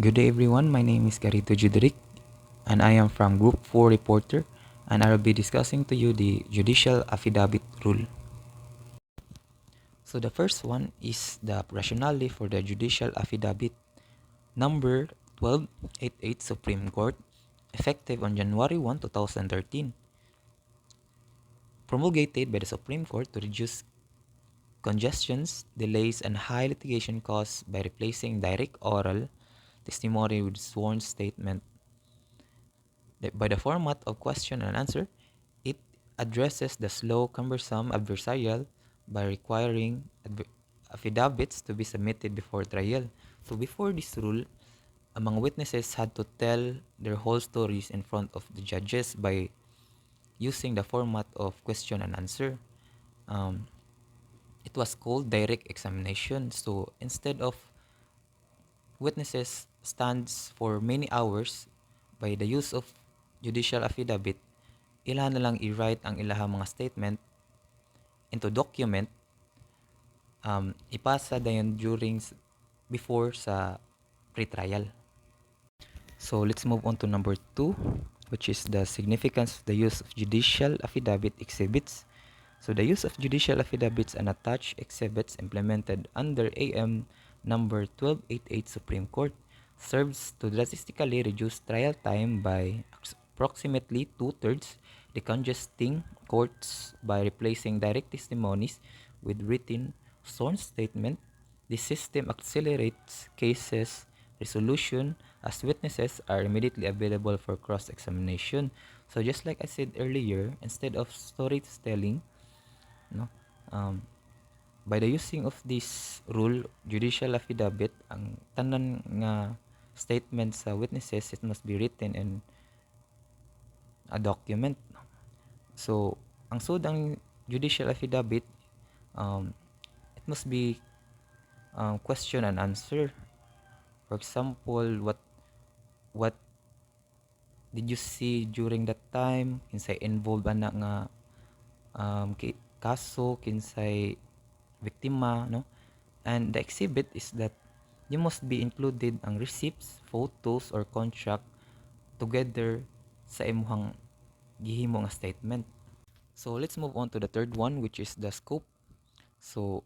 Good day everyone, my name is Carito Juderic and I am from Group 4 Reporter and I will be discussing to you the Judicial Affidavit Rule. So the first one is the rationale for the Judicial Affidavit number 1288 Supreme Court effective on January 1, 2013, promulgated by the Supreme Court to reduce congestions, delays, and high litigation costs by replacing direct oral testimony with sworn statement. By the format of question and answer, it addresses the slow, cumbersome adversarial by requiring affidavits to be submitted before trial. So before this rule, among witnesses had to tell their whole stories in front of the judges by using the format of question and answer. Um, it was called direct examination. So instead of witnesses stands for many hours by the use of judicial affidavit, ila na lang i-write ang ilahang mga statement into document, ipasa dayon before sa pre-trial. So let's move on to number 2, which is the significance of the use of judicial affidavit exhibits. So the use of judicial affidavits and attached exhibits implemented under AM number 1288 Supreme Court serves to drastically reduce trial time by approximately two-thirds, decongesting courts by replacing direct testimonies with written sworn statement. This system accelerates cases resolution as witnesses are immediately available for cross-examination. So just like I said earlier, instead of storytelling, no, um, by the using of this rule, judicial affidavit, ang tanan nga statement sa witnesses, it must be written in a document. So, ang sudang judicial affidavit, it must be question and answer. For example, what did you see during that time? Kinsay involved ana nga kaso, kinsay biktima, no? And the exhibit is that you must be included ang receipts, photos, or contract together sa imuhang gihimo nga statement. So let's move on to the third one, which is the scope. So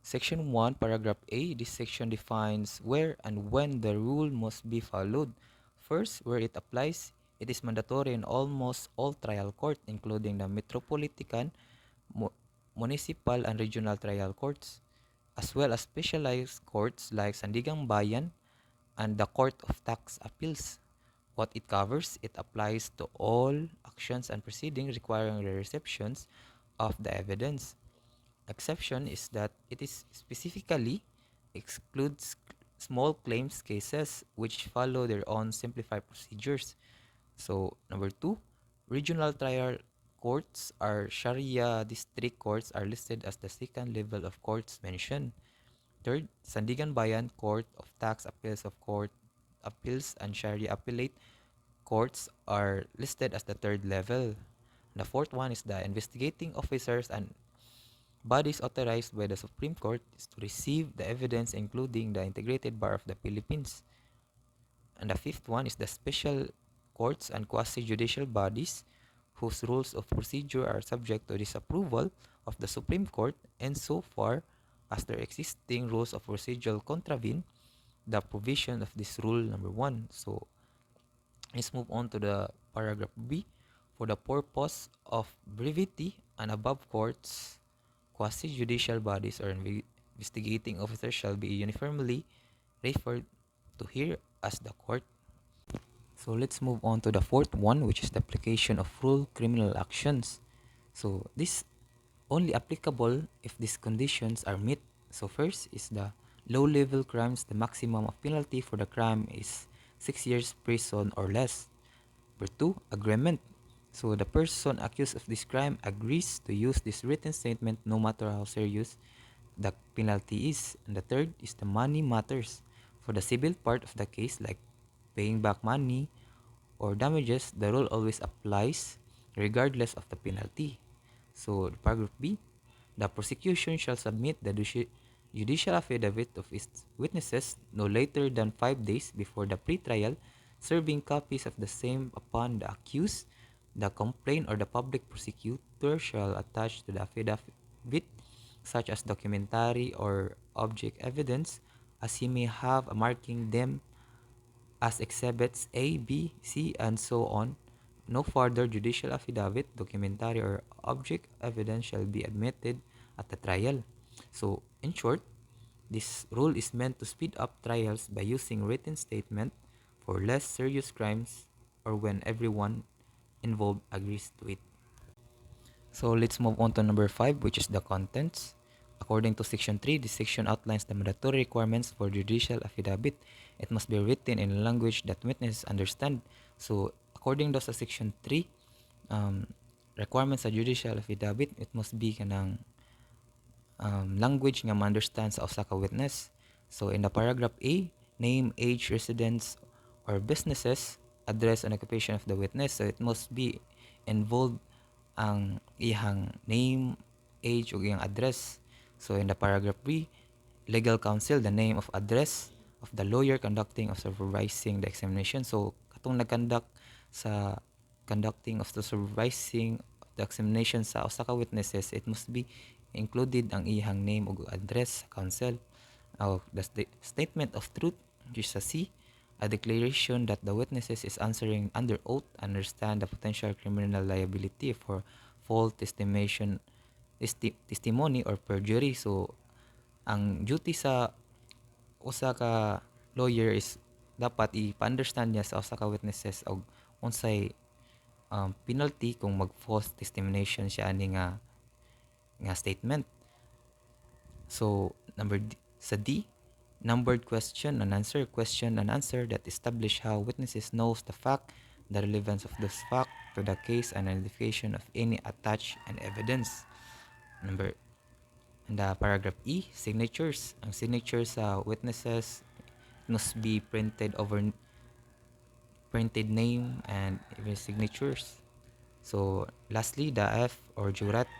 Section 1, Paragraph A, this section defines where and when the rule must be followed. First, where it applies, it is mandatory in almost all trial court, including the metropolitan, municipal, and regional trial courts, as well as specialized courts like Sandigang Bayan and the Court of Tax Appeals. What it covers, it applies to all actions and proceedings requiring the receptions of the evidence. Exception is that it is specifically excludes small claims cases which follow their own simplified procedures. So, number 2, regional trial courts or Sharia district courts are listed as the second level of courts mentioned. Third, Sandigan Bayan Court of Tax Appeals of Court Appeals and Sharia Appellate Courts are listed as the third level. The fourth one is the investigating officers and bodies authorized by the Supreme Court is to receive the evidence, including the Integrated Bar of the Philippines. And the fifth one is the special courts and quasi-judicial bodies whose rules of procedure are subject to disapproval of the Supreme Court, and so far as their existing rules of procedure contravene the provision of this rule number 1. So let's move on to the paragraph B. For the purpose of brevity and above courts, quasi-judicial bodies or investigating officers shall be uniformly referred to here as the court. So let's move on to the fourth one, which is the application of rule criminal actions. So this only applicable if these conditions are met. So first is the low-level crimes. The maximum of penalty for the crime is 6 years prison or less. Number 2, agreement. So the person accused of this crime agrees to use this written statement no matter how serious the penalty is. And the third is the money matters. For the civil part of the case, like paying back money or damages, the rule always applies regardless of the penalty. So, paragraph B, the prosecution shall submit the judicial affidavit of its witnesses no later than 5 days before the pre-trial, serving copies of the same upon the accused, the complaint, or the public prosecutor shall attach to the affidavit such as documentary or object evidence as he may have marking them as exhibits A, B, C, and so on. No further judicial affidavit, documentary, or object evidence shall be admitted at the trial. So, in short, this rule is meant to speed up trials by using written statement for less serious crimes or when everyone involved agrees to it. So let's move on to number 5, which is the contents. According to Section 3, this section outlines the mandatory requirements for judicial affidavit. It must be written in a language that witnesses understand. So according to sa Section 3, um, requirements sa judicial affidavit, it must be kanang language nga ma-understand sa usa ka witness. So in the paragraph A, name, age, residence, or businesses, address, and occupation of the witness. So it must be involved ang iyang name, age, ug iyang address. So in the paragraph B, legal counsel, the name of address of the lawyer conducting or supervising the examination. So katong nag-conduct sa conducting of the supervising the examination sa usa ka witnesses, it must be included ang iyang name ug address sa counsel. The statement of truth, which is a C, a declaration that the witnesses is answering under oath understand the potential criminal liability for false testimony or perjury. So ang duty sa usa ka lawyer is dapat ipa-understand niya sa usa ka witnesses og unsay penalty kung mag-false testimoniation siya ani nga statement. So sa D, numbered question and answer that establish how witnesses knows the fact, the relevance of this fact to the case, and identification of any attached and evidence. And the paragraph E, signatures. Ang signatures sa witnesses must be printed name and even signatures. So lastly, the F or jurat,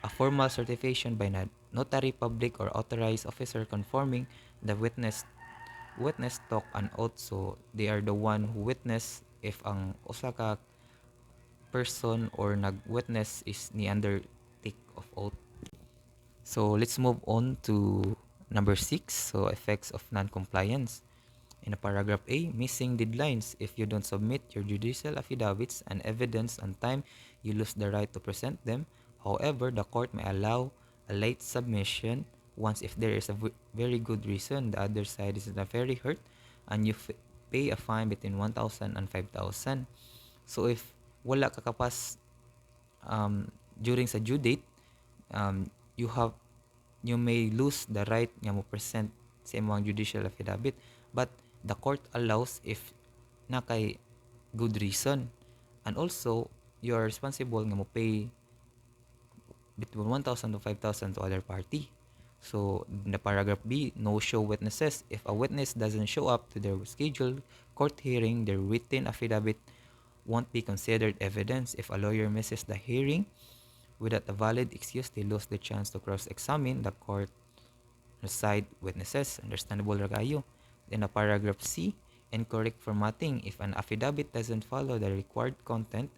a formal certification by notary public or authorized officer confirming the witness talk an oath. So they are the one who witness if ang usa ka person or nag-witness is ni undertake of oath. So let's move on to number 6, so effects of non-compliance. In paragraph A, missing deadlines. If you don't submit your judicial affidavits and evidence on time, you lose the right to present them. However, the court may allow a late submission once if there is a very good reason, the other side is not very hurt, and you pay a fine between 1,000 and 5,000. So if wala ka kapas during sa due date, you may lose the right nga mo present sa imong judicial affidavit, but the court allows if na kay good reason, and also you are responsible nga mo pay between 1,000 to 5,000 to other party. So in the paragraph B, no show witnesses. If a witness doesn't show up to their scheduled court hearing, their written affidavit won't be considered evidence. If a lawyer misses the hearing without a valid excuse, they lose the chance to cross-examine the court side witnesses. Understandable ra kayo. In a paragraph C, incorrect formatting. If an affidavit doesn't follow the required content,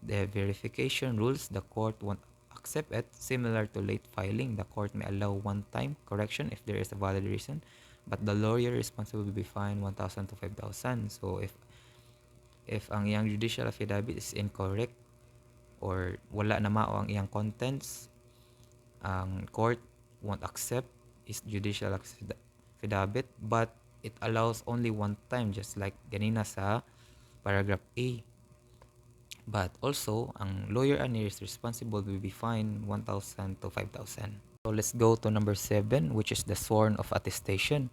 the verification rules, the court won't accept it. Similar to late filing, the court may allow one-time correction if there is a valid reason, but the lawyer responsible will be fined 1,000 to 5,000. So if ang iyang judicial affidavit is incorrect or wala na mao ang iyang contents, ang court won't accept is judicial affidavit, but it allows only one time, just like ganina sa paragraph A. But also, ang lawyer ani is responsible will be fined 1,000 to 5,000. So let's go to number 7, which is the sworn of attestation.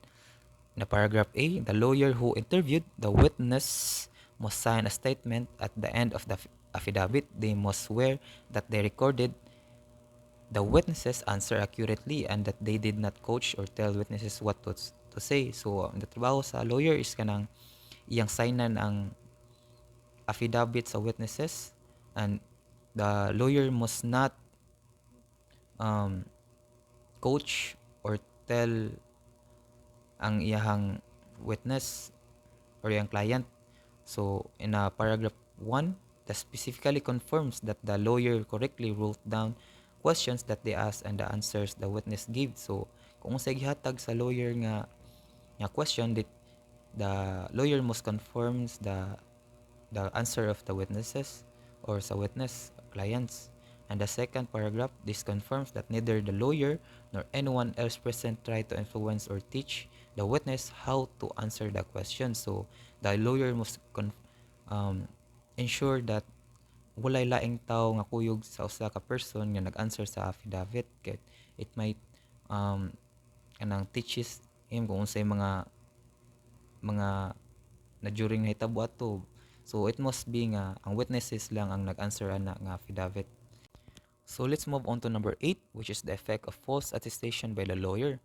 In the paragraph A, the lawyer who interviewed the witness must sign a statement at the end of the affidavit. They must swear that they recorded the witnesses answer accurately and that they did not coach or tell witnesses what to say. So, ang trabaho sa lawyer is kanang iyang signan ang affidavit sa witnesses, and the lawyer must not coach or tell ang iyahang witness or iyang client. So in paragraph 1, that specifically confirms that the lawyer correctly wrote down questions that they asked and the answers the witness gave. So kung unsay gihatag sa lawyer nga question, the lawyer must confirms the answer of the witnesses or sa witness clients. And the second paragraph, this confirms that neither the lawyer nor anyone else present tried to influence or teach the witness how to answer the question. So the lawyer must ensure that walay laing tao nga kuyog sa usa ka person nga nag-answer sa affidavit, kay it might kanang teaches him kung unsay mga na during nahitabo ato. So it must be nga ang witnesses lang ang nag-answer ana nga affidavit. So let's move on to number 8, which is the effect of false attestation by the lawyer.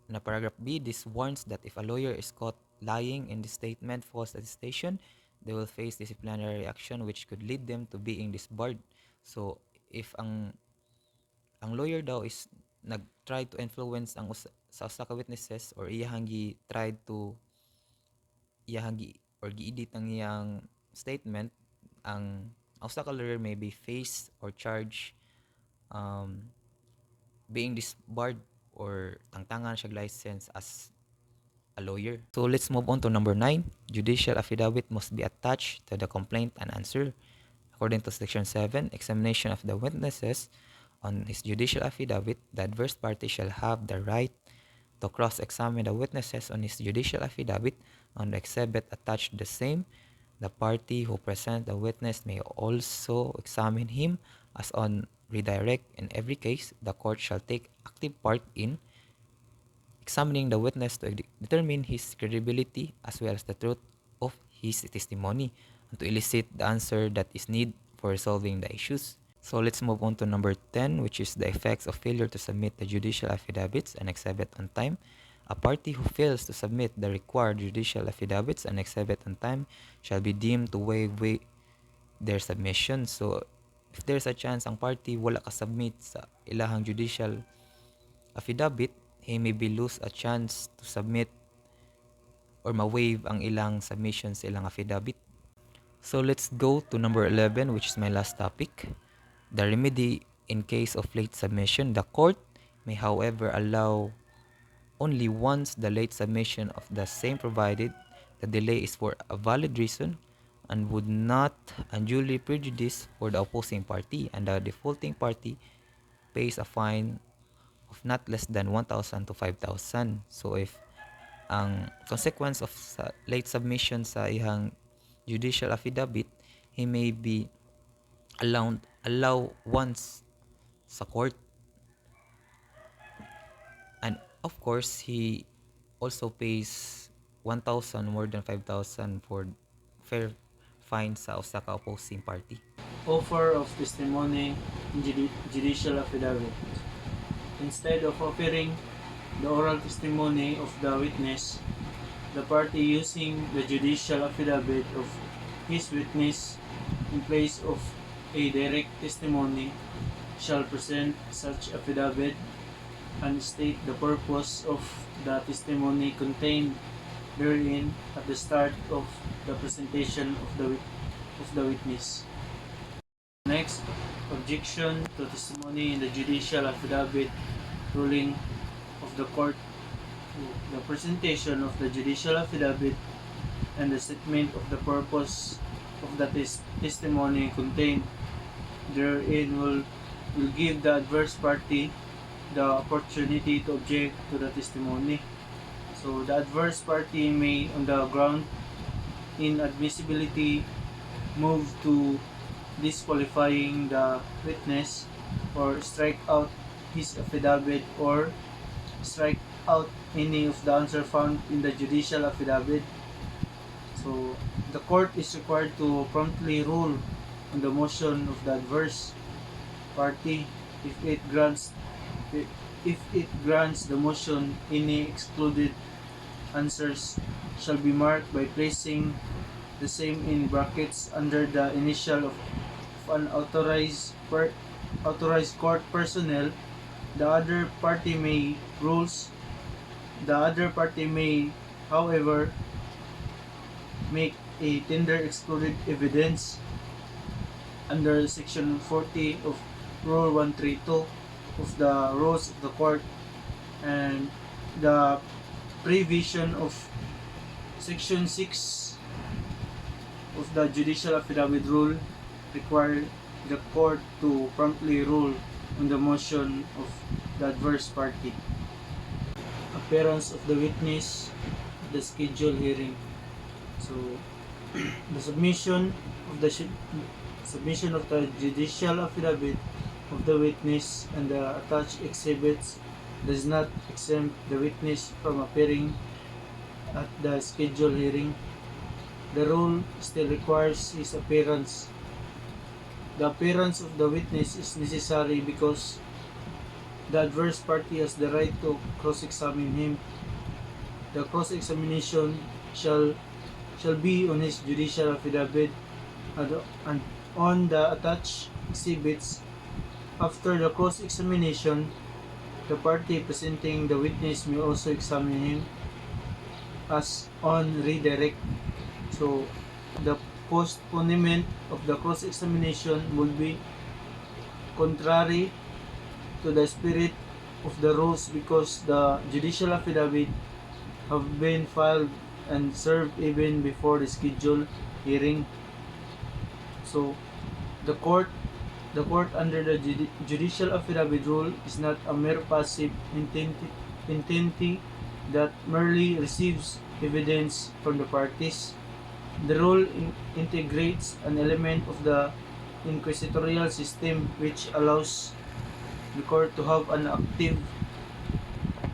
Na paragraph B, this warns that if a lawyer is caught lying in the statement false attestation, they will face disciplinary action which could lead them to being disbarred. So if ang lawyer daw is nag-try to influence sa usa ka witnesses or iyahang tried to or gi-edit ang iyang statement, ang usa ka lawyer may be faced or charged being disbarred or tangtangan siya license as a lawyer. So let's move on to number 9. Judicial affidavit must be attached to the complaint and answer. According to section 7, examination of the witnesses on his judicial affidavit, the adverse party shall have the right to cross-examine the witnesses on his judicial affidavit on the exhibit attached to the same. The party who presents the witness may also examine him as on redirect. In every case, the court shall take active part in examining the witness to determine his credibility as well as the truth of his testimony and to elicit the answer that is needed for resolving the issues. So let's move on to number 10, which is the effects of failure to submit the judicial affidavits and exhibit on time. A party who fails to submit the required judicial affidavits and exhibit on time shall be deemed to waive their submission. So if there's a chance ang party wala ka submit sa ilahang judicial affidavit, he may be lose a chance to submit or ma-waive ang ilang submission sa ilang affidavit. So let's go to number 11, which is my last topic. The remedy in case of late submission. The court may, however, allow only once the late submission of the same provided the delay is for a valid reason and would not unduly prejudice for the opposing party, and the defaulting party pays a fine of not less than 1,000 to 5,000. So if ang consequence of late submission sa ihang judicial affidavit, he may be allow once sa court, and of course he also pays 1,000 more than 5,000 for fair fine sa usa ka opposing party. Offer of testimony in judicial affidavit. Instead of offering the oral testimony of the witness, the party using the judicial affidavit of his witness in place of a direct testimony shall present such affidavit and state the purpose of the testimony contained therein at the start of the presentation of the witness. Next, objection to testimony in the judicial affidavit ruling of the court. The presentation of the judicial affidavit and the statement of the purpose of the testimony contained therein will give the adverse party the opportunity to object to the testimony. So the adverse party may, on the ground inadmissibility, move to disqualifying the witness or strike out his affidavit or strike out any of the answer found in the judicial affidavit. So the court is required to promptly rule on the motion of the adverse party. If it grants the motion, any excluded answers shall be marked by placing the same in brackets under the initial of an authorized court personnel The other party may rules. The other party may, however, make a tender excluded evidence under Section 40 of Rule 132 of the Rules of the Court, and the provision of Section 6 of the Judicial Affidavit Rule require the court to promptly rule on the motion of the adverse party. Appearance of the witness at the scheduled hearing. So, the submission of the judicial affidavit of the witness and the attached exhibits does not exempt the witness from appearing at the scheduled hearing. The rule still requires his appearance. The appearance of the witness is necessary because the adverse party has the right to cross-examine him. The cross-examination shall be on his judicial affidavit and on the attached exhibits. After the cross-examination, the party presenting the witness may also examine him as on redirect. So, the postponement of the cross-examination would be contrary to the spirit of the rules because the judicial affidavit have been filed and served even before the scheduled hearing. So, the court under the judicial affidavit rule is not a mere passive entity that merely receives evidence from the parties. The rule integrates an element of the inquisitorial system which allows the court to have an active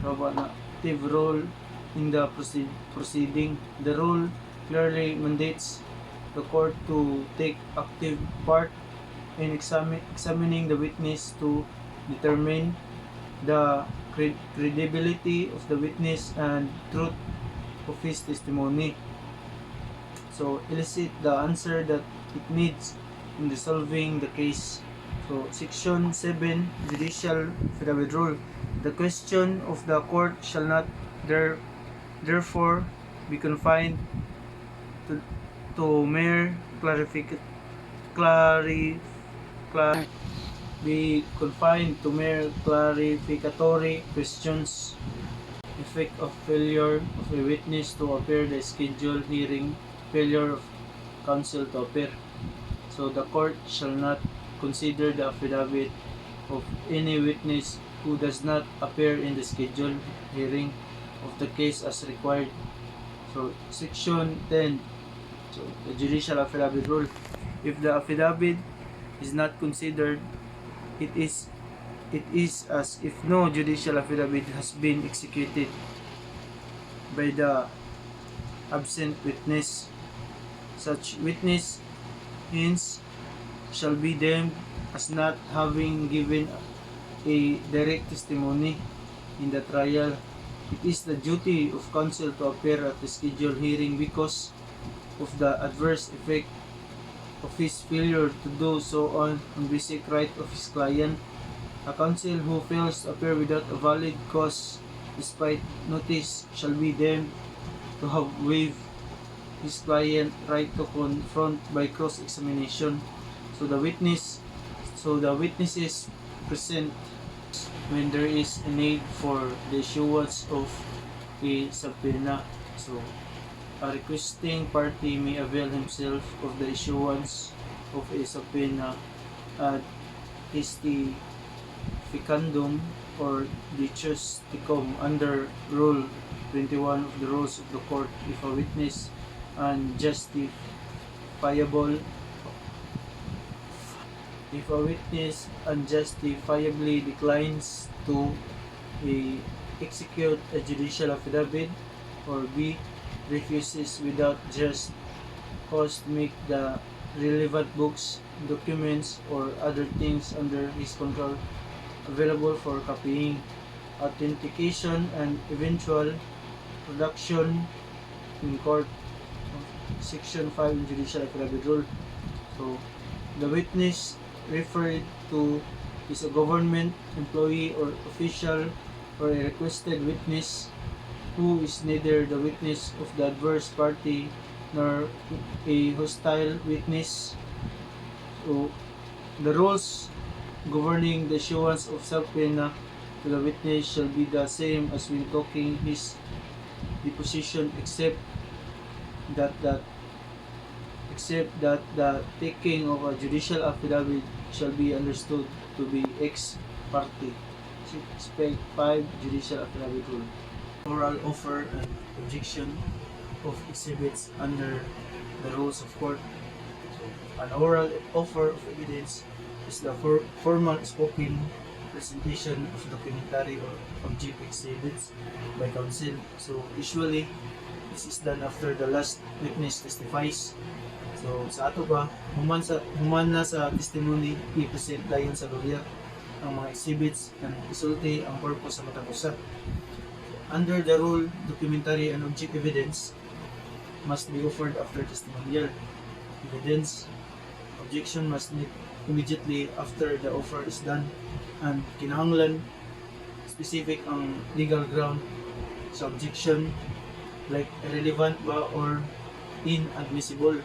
role in the proceeding. The rule clearly mandates the court to take active part in examining the witness to determine the credibility of the witness and truth of his testimony. So, elicit the answer that it needs in resolving the case. So, Section 7, Judicial Affidavit Rule. The question of the court shall not therefore be confined to mere clarificatory questions. Effect of failure of a witness to appear the scheduled hearing, failure of counsel to appear. So the court shall not consider the affidavit of any witness who does not appear in the scheduled hearing of the case as required. So Section 10, so the Judicial Affidavit Rule. If the affidavit is not considered, it is as if no judicial affidavit has been executed by the absent witness. Such witness hence shall be deemed as not having given a direct testimony in the trial. It is the duty of counsel to appear at the scheduled hearing because of the adverse effect of his failure to do so on basic right of his client. A counsel who fails to appear without a valid cause despite notice shall be deemed to have waived his client right to confront by cross-examination. So the witnesses present when there is a need for the issuance of a subpoena. So a requesting party may avail himself of the issuance of a subpoena ad ficandum or dichus tecum under Rule 21 of the Rules of the Court if a witness unjustifiably declines to execute a judicial affidavit, or B. refuses without just cause to make the relevant books, documents, or other things under his control available for copying, authentication, and eventual production in court. Section 5 Judicial Affidavit Rule. So, the witness referred to is a government employee or official or a requested witness who is neither the witness of the adverse party nor a hostile witness. So, the rules governing the issuance of subpoena to the witness shall be the same as when taking his deposition that that except that the taking of a judicial affidavit shall be understood to be ex parte. Spec 5 Judicial Affidavit Rule. Oral offer and objection of exhibits under the rules of court. So, an oral offer of evidence is the formal spoken presentation of documentary or object exhibits by counsel. So usually, this is done after the last witness testifies. So sa ato ba, human na sa testimony, i-present dayon sa lawyer ang mga exhibits na isulti ang purpose sa matang usap. Under the rule, documentary and object evidence must be offered after testimonial evidence. Objection must meet immediately after the offer is done, and kinahanglan specific ang legal ground sa objection, like irrelevant ba or inadmissible.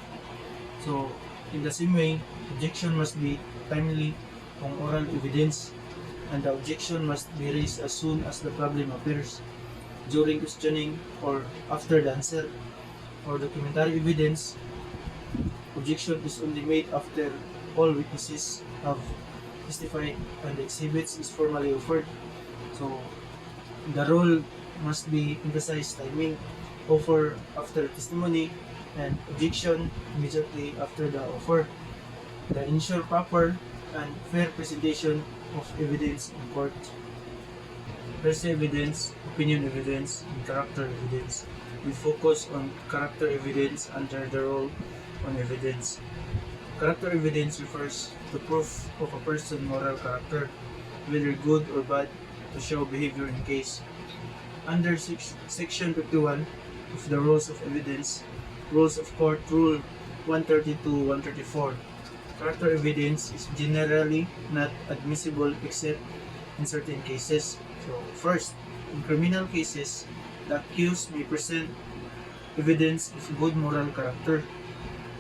So in the same way, objection must be timely on oral evidence, and the objection must be raised as soon as the problem appears, during questioning or after the answer. For documentary evidence, objection is only made after all witnesses have testified and the exhibits is formally offered. So the rule must be emphasized timing, offer after testimony, and objection immediately after the offer. To ensure proper and fair presentation of evidence in court. Hearsay evidence, opinion evidence, and character evidence. We focus on character evidence under the rule on evidence. Character evidence refers to proof of a person's moral character, whether good or bad, to show behavior in case. Under Section 51 of the Rules of Evidence, Rules of Court Rule 132-134, character evidence is generally not admissible except in certain cases. So, first, in criminal cases, the accused may present evidence of good moral character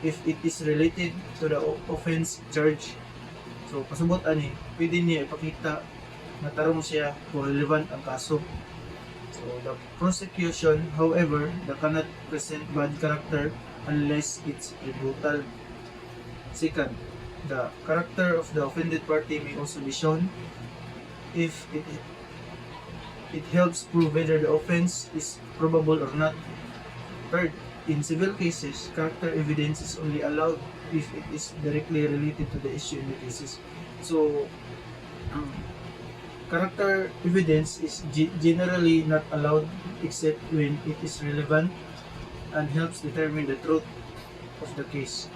if it is related to the offense charged. So, pasubot ani, pwede niya ipakita na tarong siya kung relevant ang kaso. So, the prosecution, however, cannot present bad character unless it's rebuttal. Second, the character of the offended party may also be shown if it helps prove whether the offense is probable or not. Third, in civil cases, character evidence is only allowed if it is directly related to the issue in the cases. So, character evidence is generally not allowed except when it is relevant and helps determine the truth of the case.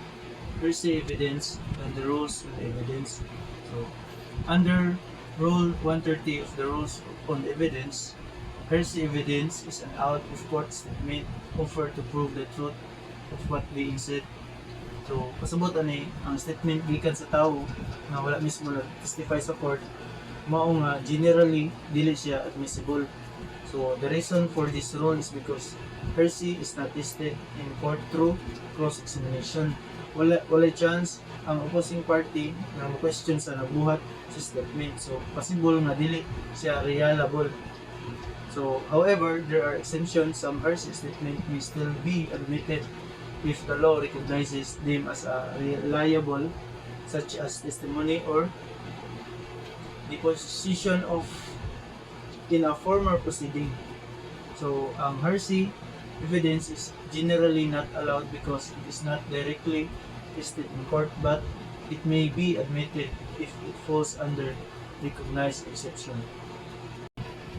Hearsay evidence and the rules of evidence. So, under Rule 130 of the Rules on Evidence, hearsay evidence is an out-of-court statement offered to prove the truth of what being said. So, pasabot ani ang statement gikan sa tao na wala mismo nag-testify sa court, mao nga generally dili siya admissible. So, the reason for this rule is because hearsay is not tested in court through cross-examination. Wala chance ang opposing party na mo-question sa nabuhat sa statement. So, possible nga dili siya reliable. So, however, there are exemptions. Some hearsay statement may still be admitted if the law recognizes them as reliable, such as testimony or deposition of in a former proceeding. So, ang hearsay evidence is generally not allowed because it is not directly tested in court, but it may be admitted if it falls under recognized exception.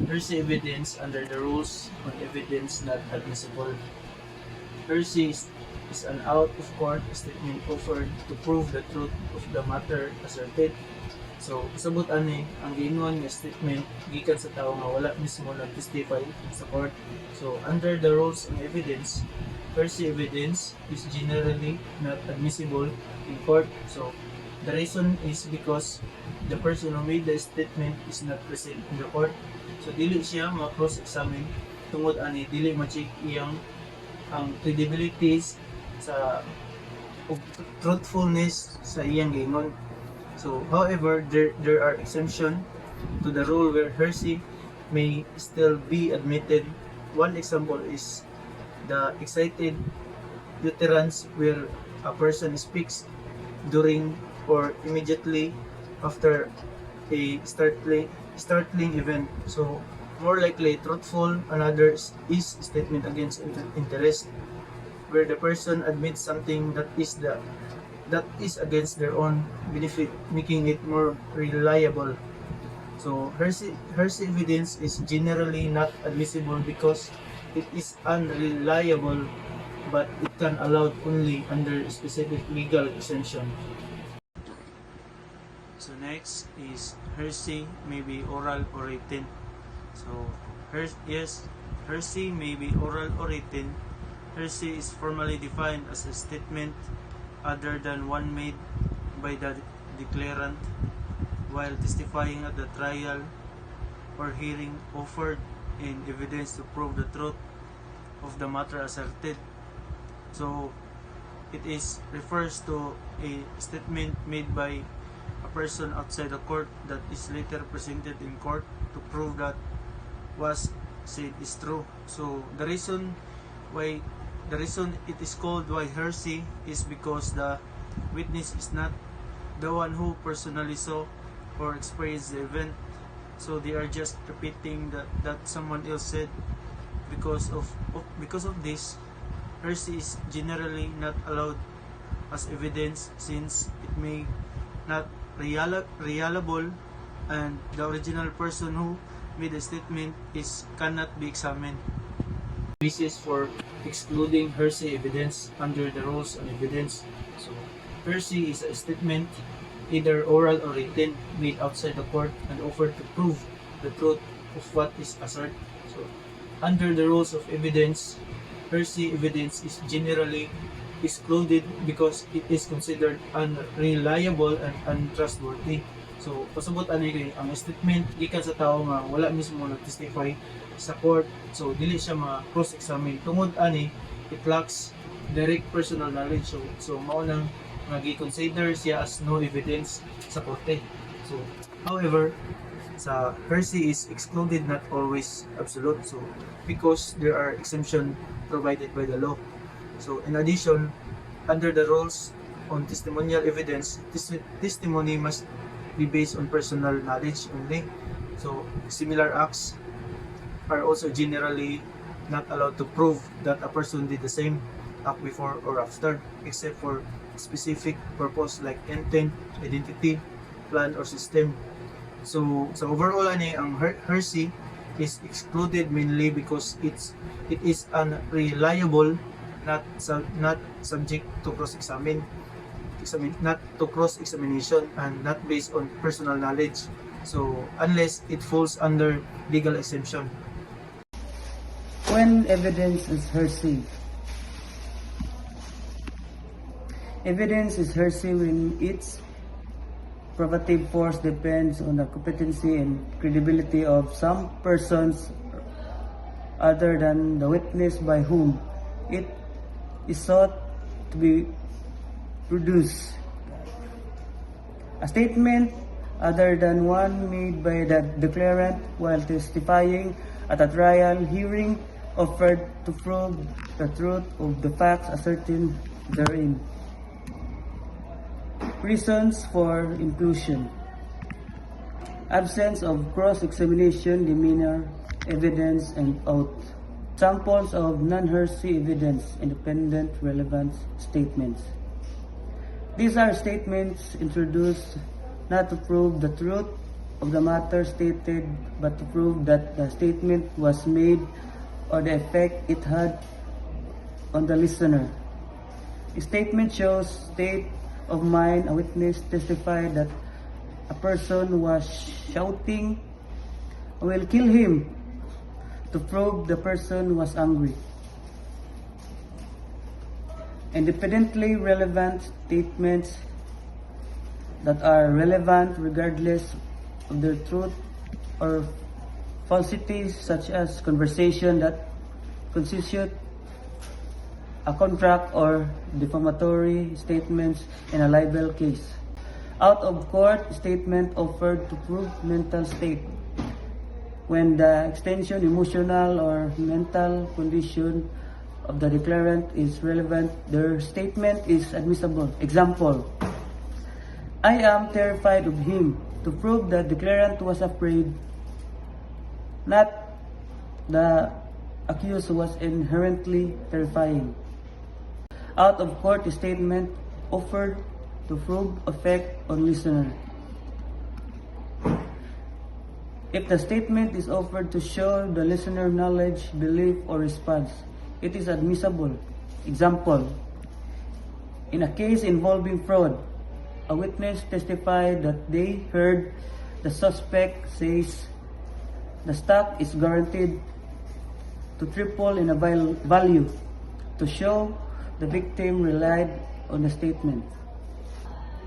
Hearsay evidence under the rules on evidence not admissible. Hearsay is an out-of-court statement offered to prove the truth of the matter asserted. So, kasabot ani ang giingon nga statement gikan sa tawo nga wala mismo nag-testify sa court. So, under the rules on evidence, hearsay evidence is generally not admissible in court. So, The reason is because the person who made the statement is not present in the court. So dili siya ma-cross-examine tungod ani dili ma-check iyang ang credibilities sa ug truthfulness sa iyang gingon. So however, there are exemption to the rule where hearsay may still be admitted. One example is the excited utterance where a person speaks during or immediately after a startling event. So more likely truthful, another is statement against interest where the person admits something that is against their own benefit, making it more reliable. So hearsay evidence is generally not admissible because it is unreliable, but it can allowed only under specific legal exemption. So next is hearsay may be oral or written. So hearsay may be oral or written. Hearsay is formally defined as a statement other than one made by the declarant while testifying at the trial or hearing offered in evidence to prove the truth of the matter asserted. So it refers to a statement made by a person outside the court that is later presented in court to prove that was said is true. So the reason it is called why hearsay is because the witness is not the one who personally saw or experienced the event. So they are just repeating that someone else said. Because of this, hearsay is generally not allowed as evidence since it may not reliable and the original person who made the statement cannot be examined. Basis for excluding hearsay evidence under the rules on evidence. So hearsay is a statement, either oral or written, made outside the court and offered to prove the truth of what is asserted. So under the rules of evidence, hearsay evidence is generally excluded because it is considered unreliable and untrustworthy. So pasabot ani kay ang statement gikan sa tawo nga wala mismo nag-testify sa court, so dili siya ma-cross examine tungod ani it lacks direct personal knowledge. So mao nang gi-consider siya as no evidence sa korte. So however, sa hearsay is excluded, not always absolute, so because there are exemption provided by the law. So in addition, under the rules on testimonial evidence, testimony must be based on personal knowledge only. So similar acts are also generally not allowed to prove that a person did the same act before or after, except for specific purpose like intent, identity, plan, or system. So overall ani ang hearsay is excluded mainly because it is unreliable, not subject to cross-examination and not based on personal knowledge. So unless it falls under legal exemption. When evidence is hearsay. Evidence is hearsay when its probative force depends on the competency and credibility of some persons other than the witness by whom it is sought to be produced. A statement other than one made by the declarant while testifying at a trial hearing offered to prove the truth of the facts ascertained therein. Reasons for inclusion: absence of cross-examination, demeanor, evidence, and oath. Samples of non-hearsay evidence: independent, relevant statements. These are statements introduced not to prove the truth of the matter stated, but to prove that the statement was made or the effect it had on the listener. A statement shows state of mind. A witness testified that a person was shouting, "I will kill him," to prove the person was angry. Independently relevant statements that are relevant regardless of their truth or falsities, such as conversation that constitute a contract or defamatory statements in a libel case. Out of court statement offered to prove mental state. When the extension, emotional or mental condition of the declarant is relevant, their statement is admissible. Example, I am terrified of him, to prove the declarant was afraid, not the accused was inherently terrifying. Out of court statement offered to prove effect on listener. If the statement is offered to show the listener knowledge, belief, or response, it is admissible. Example, in a case involving fraud, a witness testified that they heard the suspect says the stock is guaranteed to triple in a value, to show the victim relied on the statement.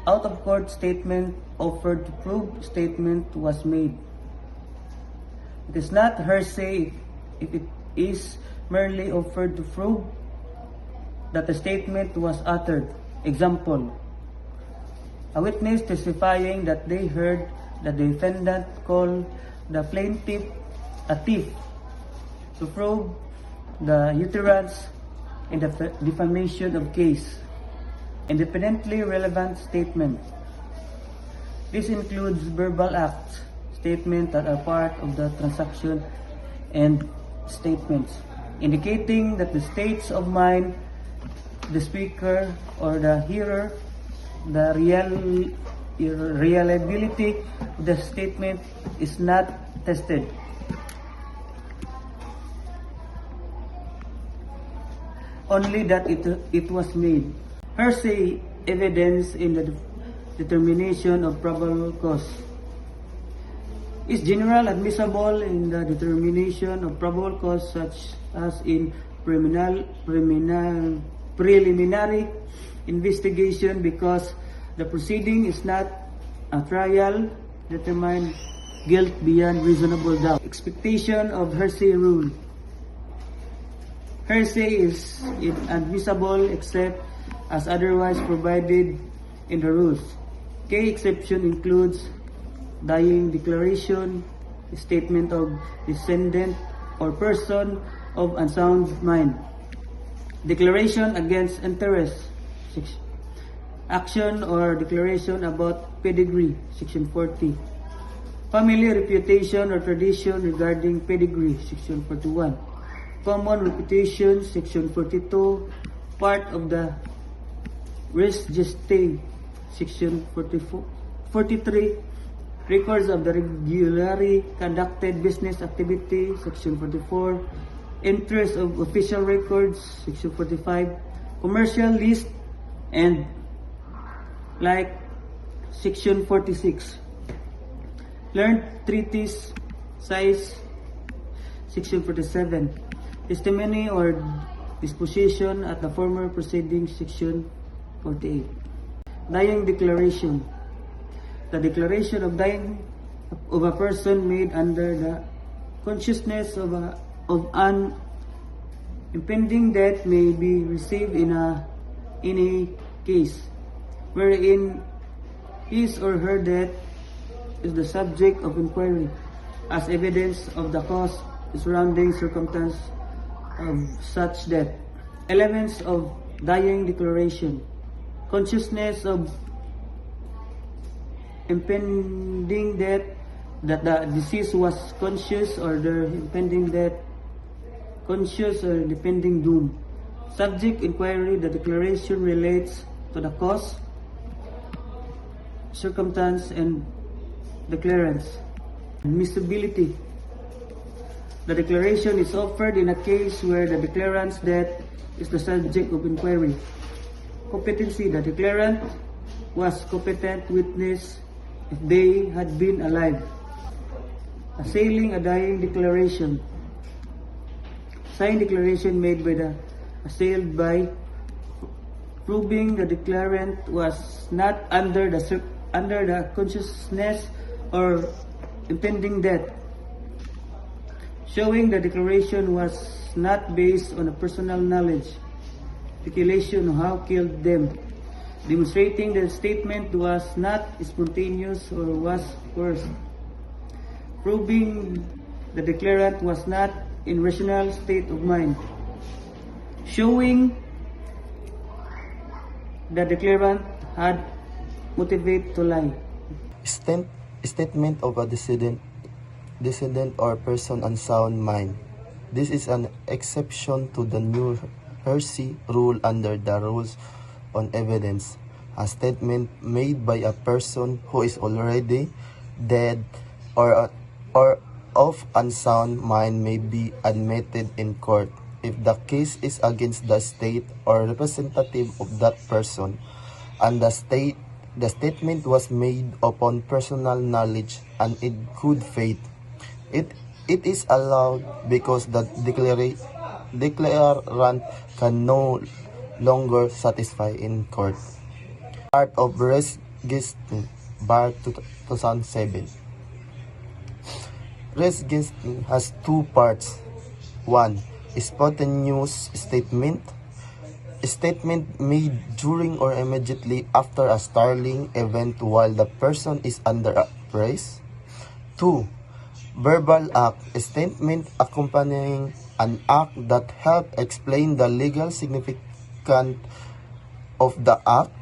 Out of court statement offered to prove statement was made. It is not hearsay if it is merely offered to prove that the statement was uttered. Example, a witness testifying that they heard the defendant call the plaintiff a thief, to prove the utterance in the defamation of case. Independently relevant statement. This includes verbal acts, statements that are part of the transaction, and statements indicating that the states of mind, the speaker or the hearer, the reliability of the statement is not tested. Only that it was made. Hearsay evidence in the determination of probable cause. Is general admissible in the determination of probable cause, such as in preliminary investigation, because the proceeding is not a trial, determine guilt beyond reasonable doubt. Expectation of hearsay rule. Hearsay is inadmissible except as otherwise provided in the rules. Key exception includes dying declaration, statement of descendant or person of unsound mind, declaration against interest, action or declaration about pedigree, section 40, family reputation or tradition regarding pedigree, section 41, common reputation, section 42, part of the res gestae, section 43, records of the regularly conducted business activity, section 44, interest of official records, section 45, commercial list, and like section 46, learned treatise size, section 47, testimony or disposition at the former proceedings, section 48. Dying declaration. The declaration of dying of a person made under the consciousness of an impending death may be received in a case wherein his or her death is the subject of inquiry as evidence of the cause surrounding circumstance of such death. Elements of dying declaration. Consciousness of impending death, that the deceased was conscious or the impending death, conscious or impending doom. Subject inquiry. The declaration relates to the cause, circumstance, and declarants. Admissibility. The declaration is offered in a case where the declarant's death is the subject of inquiry. Competency. The declarant was competent witness if they had been alive. Assailing a dying declaration. Signed declaration made by the assailed by proving the declarant was not under the under the consciousness or impending death, showing the declaration was not based on a personal knowledge, speculation on how killed them, demonstrating the statement was not spontaneous or was coerced, proving the declarant was not in rational state of mind, showing the declarant had motivate to lie. Statement of a dissident or person on sound mind. This is an exception to the New Hersey rule under the rules on evidence. A statement made by a person who is already dead or of unsound mind may be admitted in court if the case is against the state or representative of that person, and the statement was made upon personal knowledge and in good faith. It is allowed because the declarant can no longer satisfy in court. Part of Res Gest. Bar 2007. Res Gest has two parts. 1. Spontaneous statement. A statement made during or immediately after a startling event while the person is under arrest. 2. Verbal act. A statement accompanying an act that help explain the legal significance of the act.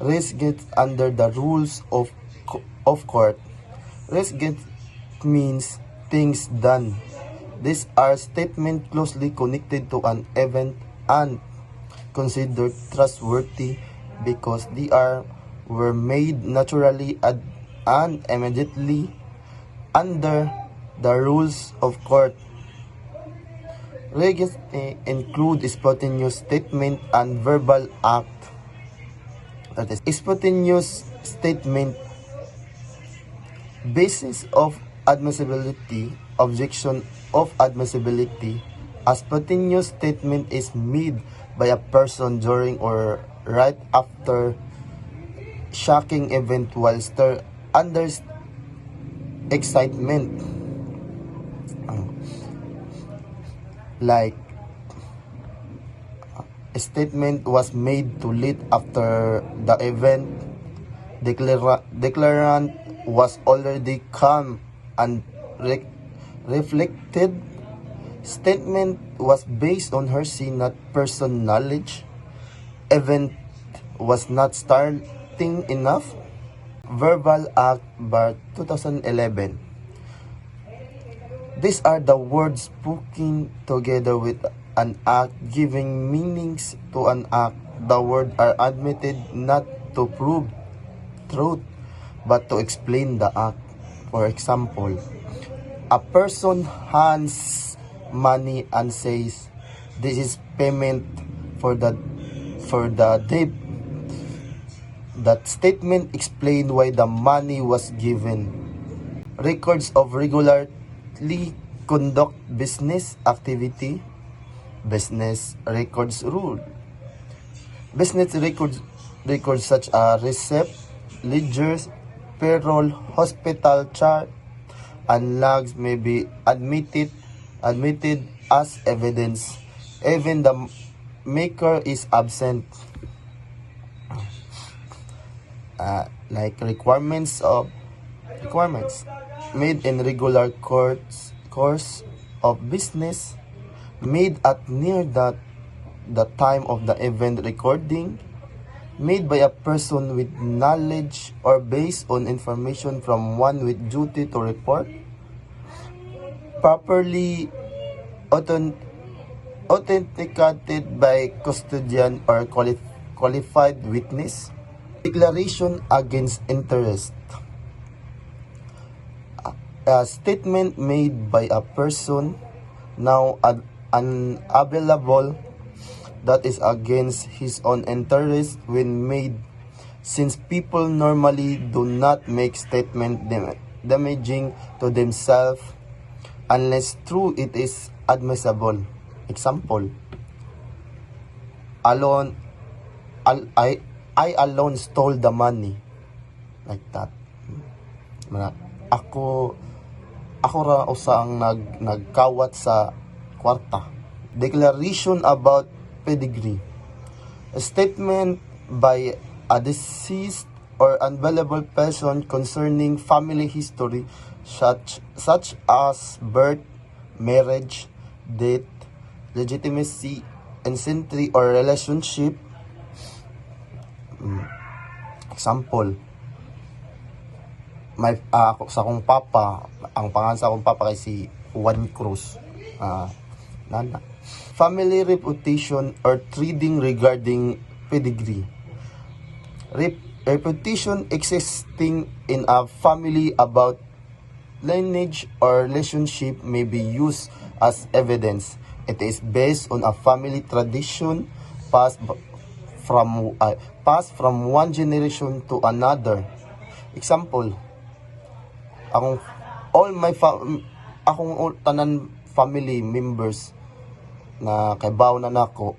Res gets under the rules of court. Res gets means things done. These are statements closely connected to an event and considered trustworthy because they were made naturally and immediately under the rules of court. Regs include spontaneous statement and verbal act. That is, spontaneous statement, basis of admissibility, objection of admissibility. A spontaneous statement is made by a person during or right after shocking event while under excitement. Like a statement was made too late after the event. Declarant was already calm and reflected. Statement was based on her not person knowledge. Event was not starting enough. Verbal act bar 2011. These are the words spoken together with an act giving meanings to an act. The words are admitted not to prove truth but to explain the act. For example, a person hands money and says, "This is payment for the debt." That statement explained why the money was given. Records of regularly conduct business activity. Business records rule. Business records such as receipt, ledgers, payroll, hospital chart, and logs may be admitted as evidence, even the maker is absent. Like requirements made in regular course of business, made at near the time of the event recording, made by a person with knowledge or based on information from one with duty to report, properly authenticated by custodian or qualified witness. Declaration against interest. A statement made by a person now unavailable that is against his own interest when made, since people normally do not make statement damaging to themselves unless true it is admissible. Example, I alone stole the money. Like that. Ako ra usa ang nagkawat sa kwarta. Declaration about pedigree. A statement by a deceased or unavailable person concerning family history such as birth, marriage, death, legitimacy, ancestry or relationship. Example, may ako sa akong papa, ang pangalan sa akong papa kay si Juan Cruz. Nana. Family reputation or trading regarding pedigree. Reputation existing in a family about lineage or relationship may be used as evidence. It is based on a family tradition passed from one generation to another. Example, akong tanan family members na kay baw na nako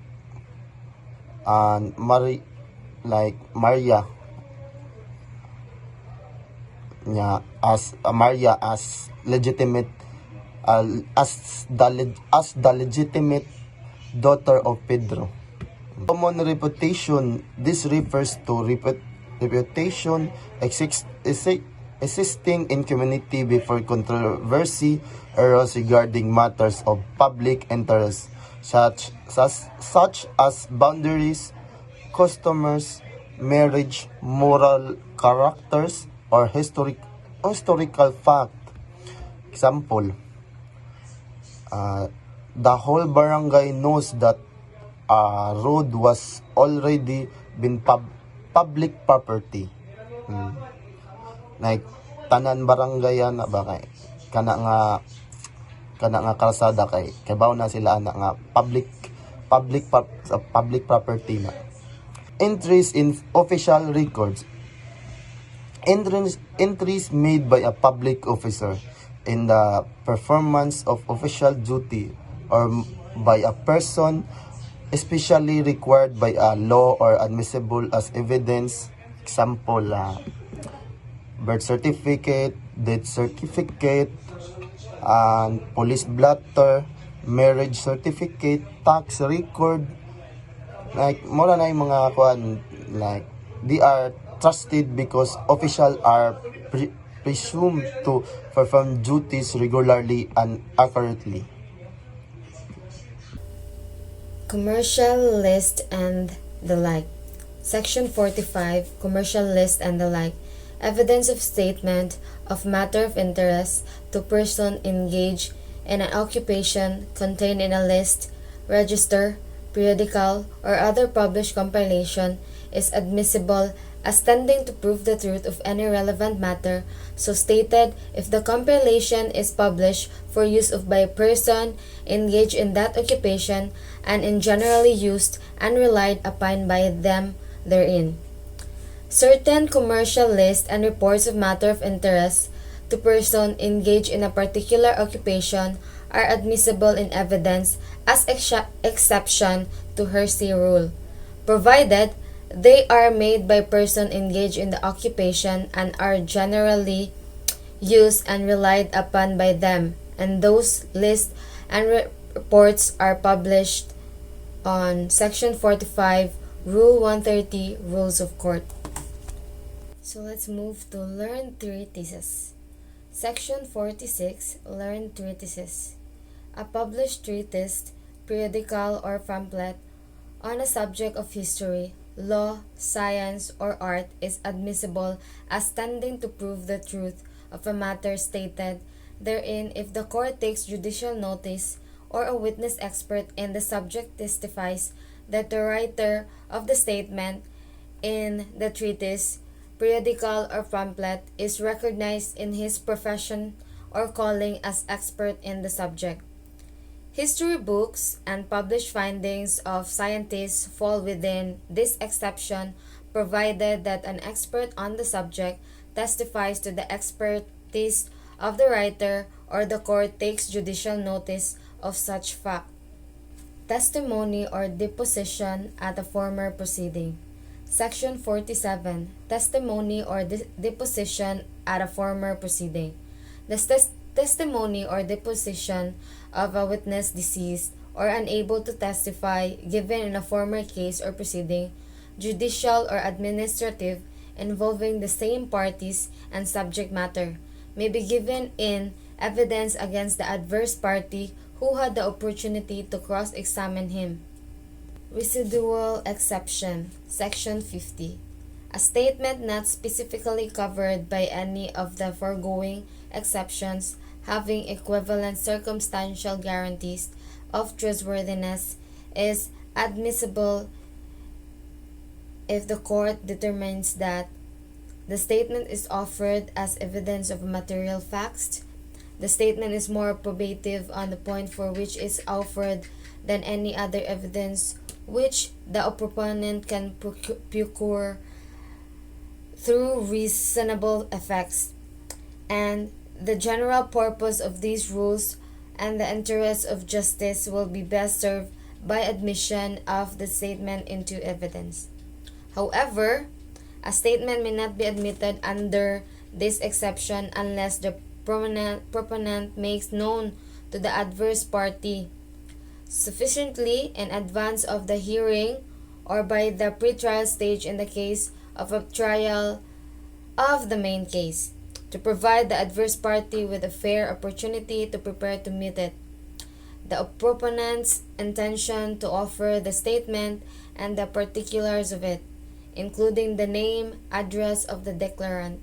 and Maria nya Maria as legitimate as the legitimate daughter of Pedro. Common reputation, this refers to reputation existing in community before controversy arose regarding matters of public interest such as boundaries, customers, marriage, moral characters, or historical fact. Example, the whole barangay knows that a road was already been public property. Like tanan barangay na ba kay kana nga kalsada kay baw na sila ana nga public property na. Entries in official records. Entries made by a public officer in the performance of official duty or by a person especially required by a law or admissible as evidence. Example, birth certificate, death certificate, and police blotter, marriage certificate, tax record. Like, mura na yung mga kuan, like, they are trusted because officials are presumed to perform duties regularly and accurately. Commercial list and the like. Section 45, Commercial list and the like. Evidence of statement of matter of interest to person engaged in an occupation contained in a list, register, periodical, or other published compilation is admissible as tending to prove the truth of any relevant matter so stated if the compilation is published for use of by a person engaged in that occupation and in generally used and relied upon by them therein. Certain commercial lists and reports of matter of interest to person engaged in a particular occupation are admissible in evidence as exception to Hersey rule, provided they are made by person engaged in the occupation and are generally used and relied upon by them, and those lists and reports are published on Section 45, Rule 130, Rules of Court. So let's move to Learned Treatises. Section 46, Learned Treatises. A published treatise, periodical or pamphlet on a subject of history, law, science, or art is admissible as tending to prove the truth of a matter stated therein if the court takes judicial notice or a witness expert in the subject testifies that the writer of the statement in the treatise, periodical, or pamphlet is recognized in his profession or calling as expert in the subject. History books and published findings of scientists fall within this exception, provided that an expert on the subject testifies to the expertise of the writer or the court takes judicial notice of such fact. Testimony or deposition at a former proceeding. Section 47. Testimony or deposition at a former proceeding. The testimony or deposition of a witness deceased or unable to testify given in a former case or proceeding, judicial or administrative, involving the same parties and subject matter, may be given in evidence against the adverse party who had the opportunity to cross-examine him. Residual exception. Section 50. A statement not specifically covered by any of the foregoing exceptions having equivalent circumstantial guarantees of trustworthiness is admissible if the court determines that the statement is offered as evidence of material facts. The statement is more probative on the point for which it is offered than any other evidence which the proponent can procure through reasonable effects, and the general purpose of these rules and the interests of justice will be best served by admission of the statement into evidence. However, a statement may not be admitted under this exception unless the proponent makes known to the adverse party sufficiently in advance of the hearing or by the pretrial stage in the case of a trial of the main case, to provide the adverse party with a fair opportunity to prepare to meet it, the proponent's intention to offer the statement, and the particulars of it, including the name, address of the declarant.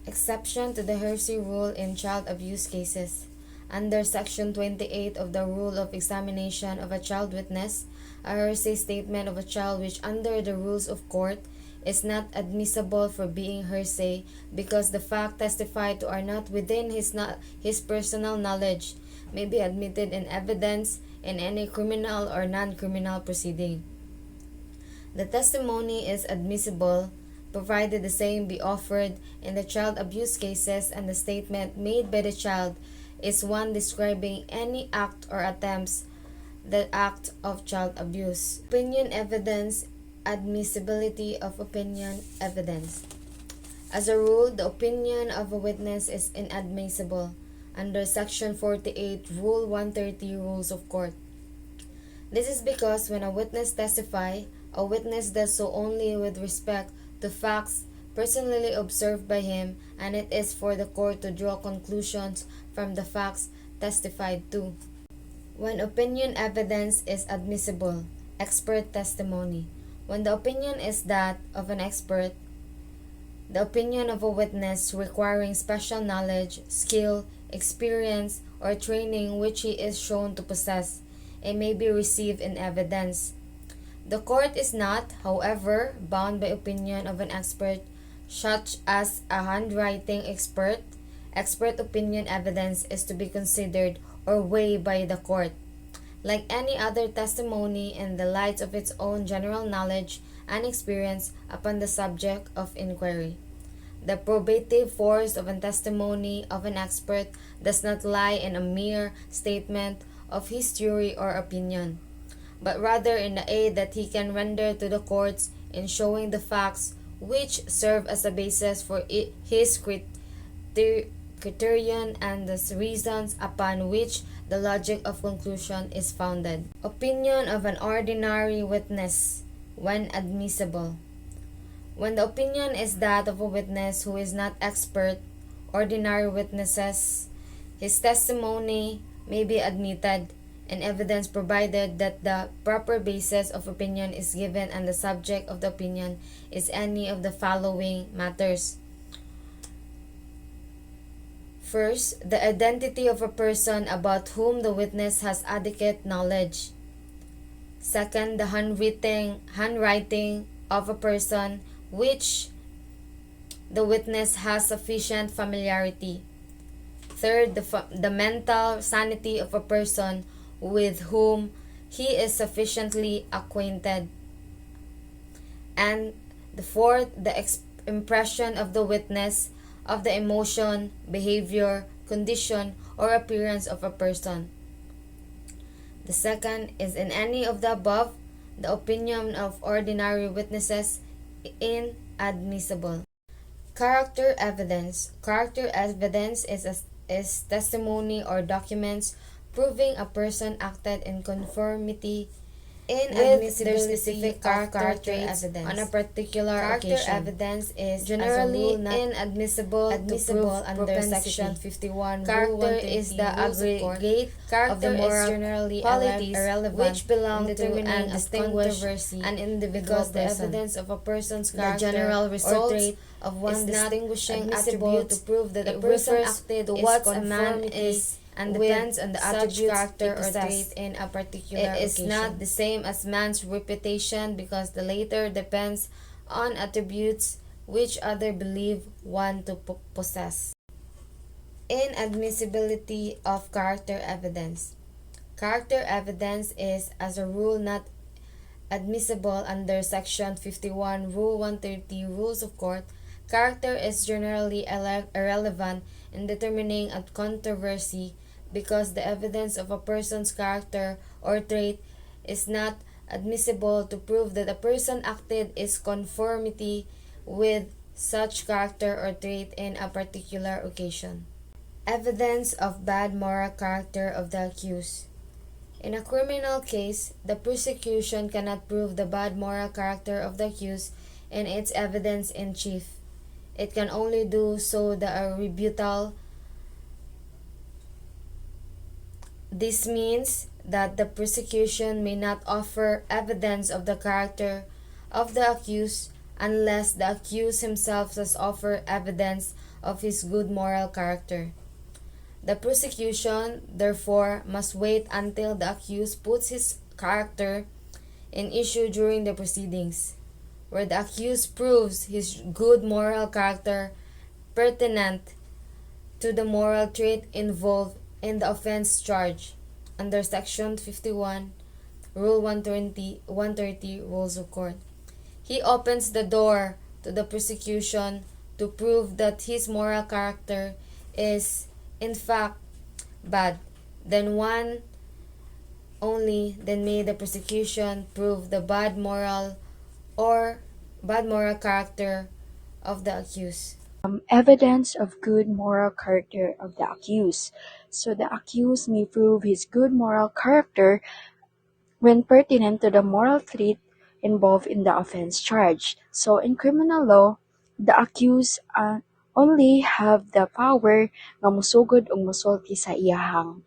Exception to the hearsay rule in child abuse cases. Under Section 28 of the Rule of Examination of a Child Witness, a hearsay statement of a child which under the rules of court is not admissible for being hearsay because the fact testified to are not within his personal knowledge may be admitted in evidence in any criminal or non-criminal proceeding. The testimony is admissible provided the same be offered in the child abuse cases and the statement made by the child is one describing any act or attempts the act of child abuse. Opinion evidence. Admissibility of opinion evidence. As a rule, the opinion of a witness is inadmissible under Section 48, Rule 130 Rules of Court. This is because when a witness testifies, a witness does so only with respect to facts personally observed by him, and it is for the court to draw conclusions from the facts testified to. When opinion evidence is admissible. Expert testimony. When the opinion is that of an expert, the opinion of a witness requiring special knowledge, skill, experience, or training which he is shown to possess, it may be received in evidence. The court is not, however, bound by opinion of an expert such as a handwriting expert. Expert opinion evidence is to be considered or weighed by the court, like any other testimony, in the light of its own general knowledge and experience upon the subject of inquiry. The probative force of a testimony of an expert does not lie in a mere statement of his theory or opinion, but rather in the aid that he can render to the courts in showing the facts which serve as a basis for his criterion and the reasons upon which the logic of conclusion is founded. Opinion of an ordinary witness when admissible. When the opinion is that of a witness who is not expert, ordinary witnesses, his testimony may be admitted in evidence provided that the proper basis of opinion is given and the subject of the opinion is any of the following matters. First, the identity of a person about whom the witness has adequate knowledge. Second, the handwriting of a person which the witness has sufficient familiarity. Third, the mental sanity of a person with whom he is sufficiently acquainted. And the fourth, the impression of the witness of the emotion, behavior, condition, or appearance of a person. The second is in any of the above, the opinion of ordinary witnesses inadmissible. Character evidence. Character evidence is testimony or documents proving a person acted in conformity with their specific character traits evidence. On a particular character occasion. Evidence is generally inadmissible under Section 51. Character is the aggregate of the moral qualities which belong to and distinguish an individual because the evidence of a person's character the general result or trait of one distinguishing attribute to prove that a person acted to what a man is and depends on the attributes character or trait in a particular occasion. It is not the same as man's reputation because the latter depends on attributes which other believe one to possess. Inadmissibility of character evidence. Character evidence is, as a rule, not admissible under Section 51, Rule 130, Rules of Court. Character is generally irrelevant in determining a controversy because the evidence of a person's character or trait is not admissible to prove that a person acted in conformity with such character or trait in a particular occasion. Evidence of bad moral character of the accused. In a criminal case, the prosecution cannot prove the bad moral character of the accused in its evidence in chief. It can only do so the rebuttal. This means that the prosecution may not offer evidence of the character of the accused unless the accused himself has offered evidence of his good moral character. The prosecution, therefore, must wait until the accused puts his character in issue during the proceedings, where the accused proves his good moral character pertinent to the moral trait involved in the offense charge under Section 51, Rule 130 Rules of Court. He opens the door to the prosecution to prove that his moral character is in fact bad. Then may the prosecution prove the bad moral character of the accused. Evidence of good moral character of the accused. So the accused may prove his good moral character when pertinent to the moral trait involved in the offense charge. So in criminal law, the accused only have the power nga musugod ug musulti sa iyahang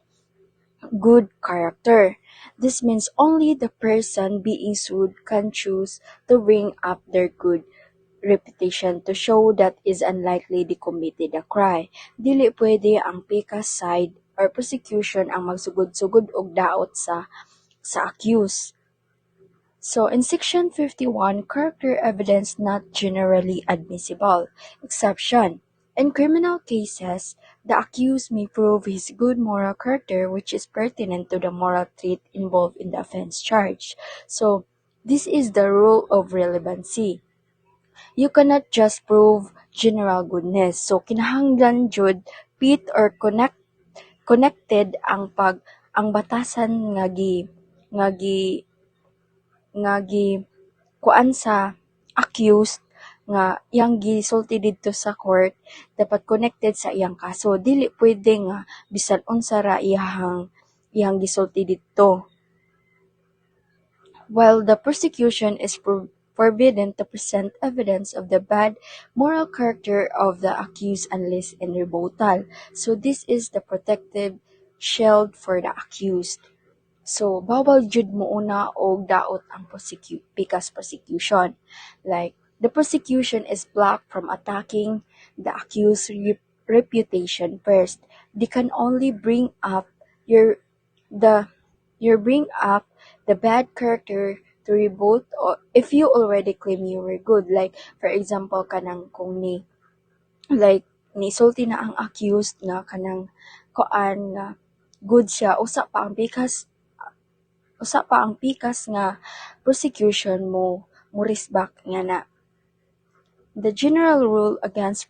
good character. This means only the person being sued can choose to bring up their good reputation to show that is unlikely they committed a crime. Dili pwede ang pikas side or prosecution ang magsugod-sugod og daot sa accused. So in Section 51, character evidence not generally admissible. Exception. In criminal cases, the accused may prove his good moral character which is pertinent to the moral trait involved in the offense charge. So this is the rule of relevancy. You cannot just prove general goodness. So kinahanglan jud fit or connected ang batasan nga kuan sa accused nga iyang gisulti didto sa court dapat connected sa iyang kaso. Dili pwede nga bisan unsa ra iyang gisulti didto. While the prosecution is forbidden to present evidence of the bad moral character of the accused unless in rebuttal. So this is the protective shield for the accused. So bawal jud mouna og daot ang pikas prosecution. Like the prosecution is blocked from attacking the accused's reputation first. They can only bring up the bad character to rebut or if you already claim you were good. Like for example kanang kung nisulti na ang accused nga kanang kuan nga good siya usa pa ang pikas nga prosecution mo risbak nga na. The general rule against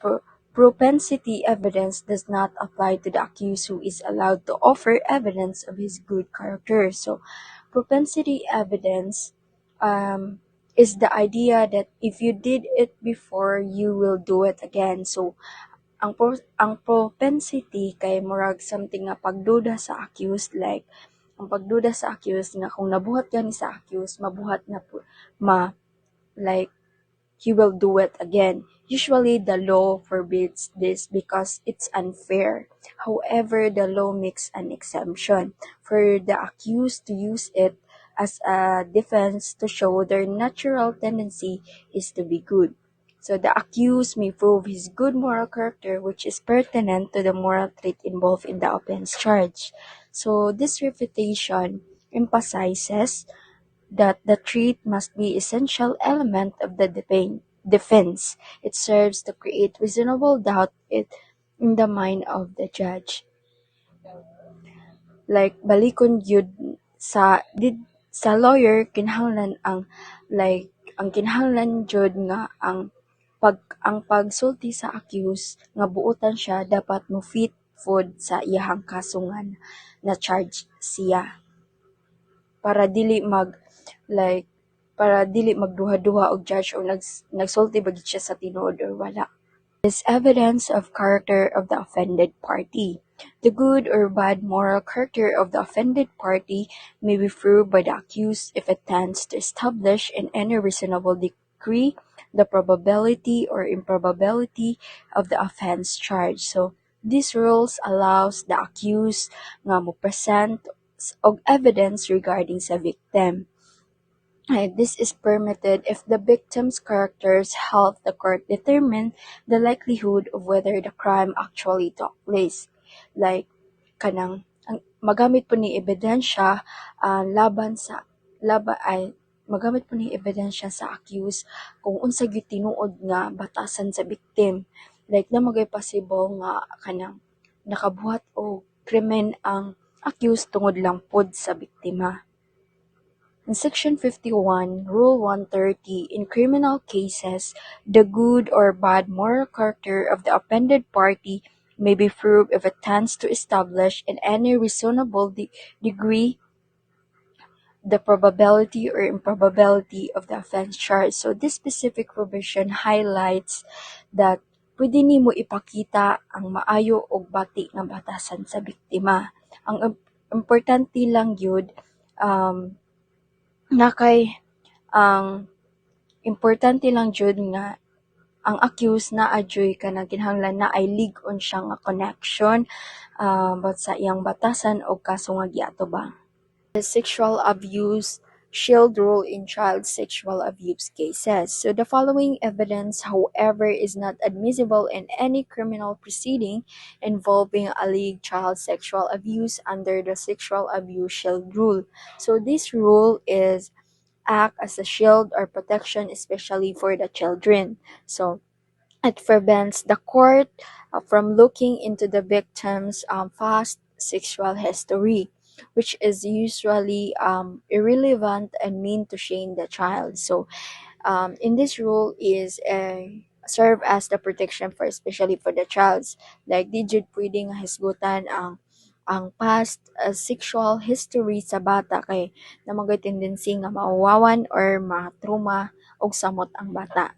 propensity evidence does not apply to the accused who is allowed to offer evidence of his good character. So propensity evidence is the idea that if you did it before, you will do it again. So, ang propensity kay murag something nga pagduda sa accused, like ang pagduda sa accused nga kung nabuhat gani sa accused, mabuhat na po, like he will do it again. Usually, the law forbids this because it's unfair. However, the law makes an exemption for the accused to use it as a defense to show their natural tendency is to be good. So the accused may prove his good moral character, which is pertinent to the moral trait involved in the offense charge. So this refutation emphasizes that the trait must be essential element of the defense. It serves to create reasonable doubt in the mind of the judge. Like balikon yun sa lawyer kinahanglan ang kinahanglan jud nga ang pagsulti sa accused nga buotan siya dapat mo fit food sa iyahang kasungan na charge siya para dili like magduha-duha og judge o nagsulti ba gid siya sa tinuod or wala. Is evidence of character of the offended party. The good or bad moral character of the offended party may be proved by the accused if it tends to establish in any reasonable degree the probability or improbability of the offense charged. So, these rules allows the accused nga mo present og evidence regarding sa victim. This is permitted if the victim's characters help the court determine the likelihood of whether the crime actually took place. Like, magamit po ni ebidensya magamit po ni ebidensya sa accused kung unsa gyud tinuod nga batasan sa victim. Like, na magay possible nga nakabuhat o krimen ang accused tungod lang pod sa biktima. In Section 51, Rule 130, in criminal cases, the good or bad moral character of the offended party may be proved if it tends to establish in any reasonable degree the probability or improbability of the offense charged. So this specific provision highlights that pwede nimo ipakita ang maayo og bati nga batasan sa biktima. Ang importante lang yun, ang importante lang jud nga ang accused na adjoy kanang kinahanglan na ay lig-on siya nga connection but sa iyang batasan o kaso nga giatubang. The sexual abuse shield rule in child sexual abuse cases. So the following evidence, however, is not admissible in any criminal proceeding involving alleged child sexual abuse under the sexual abuse shield rule. So this rule is act as a shield or protection, especially for the children. So it prevents the court from looking into the victim's past sexual history, which is usually irrelevant and mean to shame the child. So, in this rule is serve as the protection for especially for the childs. Like, di jud pwede nga hisgutan ang past sexual history sa bata kay namagay tendency nga mauwawan or ma-trauma og samot ang bata.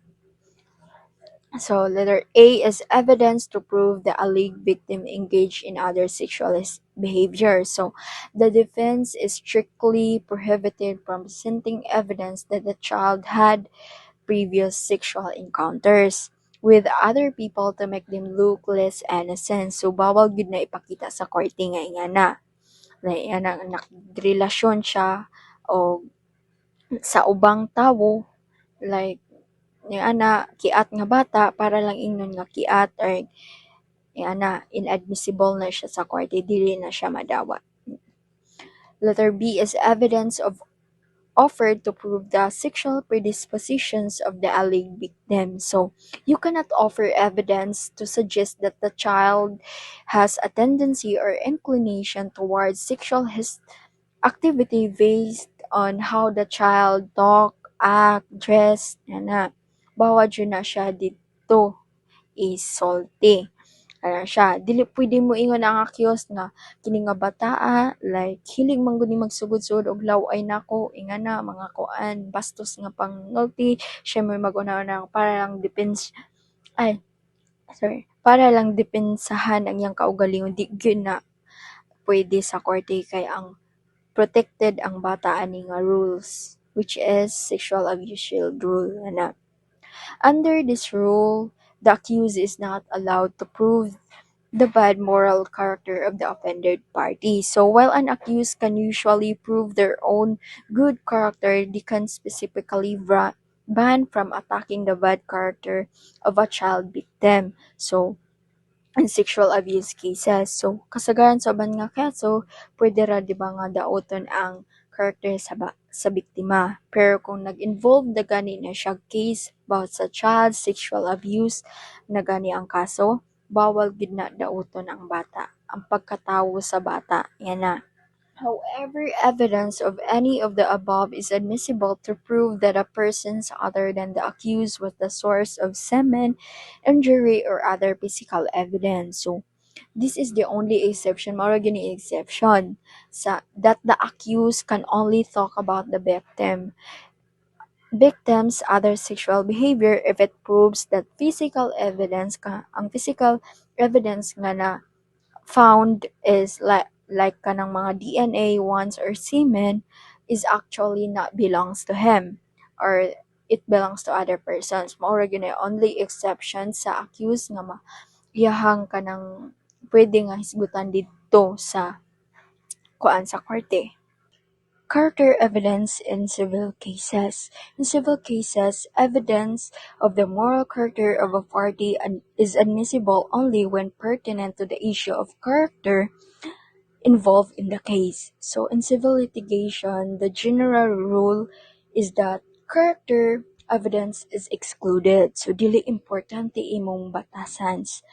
So letter A is evidence to prove the alleged victim engaged in other sexual behavior. So the defense is strictly prohibited from presenting evidence that the child had previous sexual encounters with other people to make them look less innocent. So bawal gyud na ipakita sa korte nga ingana na nagrelasyon siya o sa ubang tawo, like ana kiat nga bata para lang ingnon nga kiat or ana inadmissible na siya sa korte, dili na siya madawat. Letter B is evidence offered to prove the sexual predispositions of the alleged victim. So, you cannot offer evidence to suggest that the child has a tendency or inclination towards sexual activity based on how the child talk, act, dress, bawat yun na siya dito isulti. Ana siya, dili pwede mo ingon ang accused nga kini nga bataa like hilig man gud ni magsugod-sugod og laway nako ingana mga kuan bastos nga pangulti siya may mag-una-una para lang ay para lang depensahan ang iyang kaugalingon di gyud na pwede sa korte kay ang protected ang bata ani nga rules which is sexual abuse shield rule ana. Under this rule, the accused is not allowed to prove the bad moral character of the offended party. So while an accused can usually prove their own good character, they can specifically ban from attacking the bad character of a child victim. So in sexual abuse cases. So kasagaran sa uban nga kaso, pwede ra di ba nga daoton ang character sa biktima. Pero kung nag-involve na gani na siya case about sa child sexual abuse na gani ang kaso, bawal gid na daoton ang bata. Ang pagkatawo sa bata, yan na. However, evidence of any of the above is admissible to prove that a person other than the accused was the source of semen, injury, or other physical evidence. So, this is the only exception, mao gini exception sa that the accused can only talk about the victim's other sexual behavior if it proves that ang physical evidence nga na found is like kanang mga DNA ones or semen is actually not belongs to him or it belongs to other persons. Mao ra gyud only exception sa accused nga iyahang kanang pwede nga hisgutan didto sa sa korte. Character evidence in civil cases. In civil cases, evidence of the moral character of a party is admissible only when pertinent to the issue of character involved in the case. So in civil litigation, the general rule is that character evidence is excluded. So dili importante imong batasans.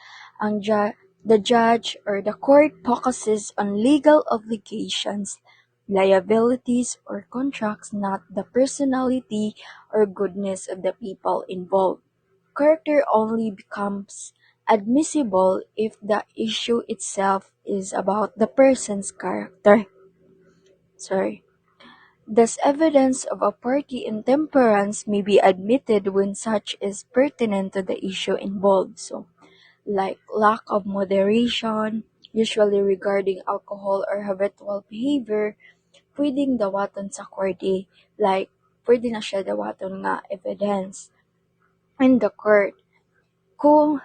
The judge or the court focuses on legal obligations, liabilities, or contracts, not the personality or goodness of the people involved. Character only becomes admissible if the issue itself is about the person's character. Thus, evidence of a party intemperance may be admitted when such is pertinent to the issue involved. So, like lack of moderation, usually regarding alcohol or habitual behavior, pwedeng dawaton sa korte, like pwede na siya dawaton nga evidence in the court. Kung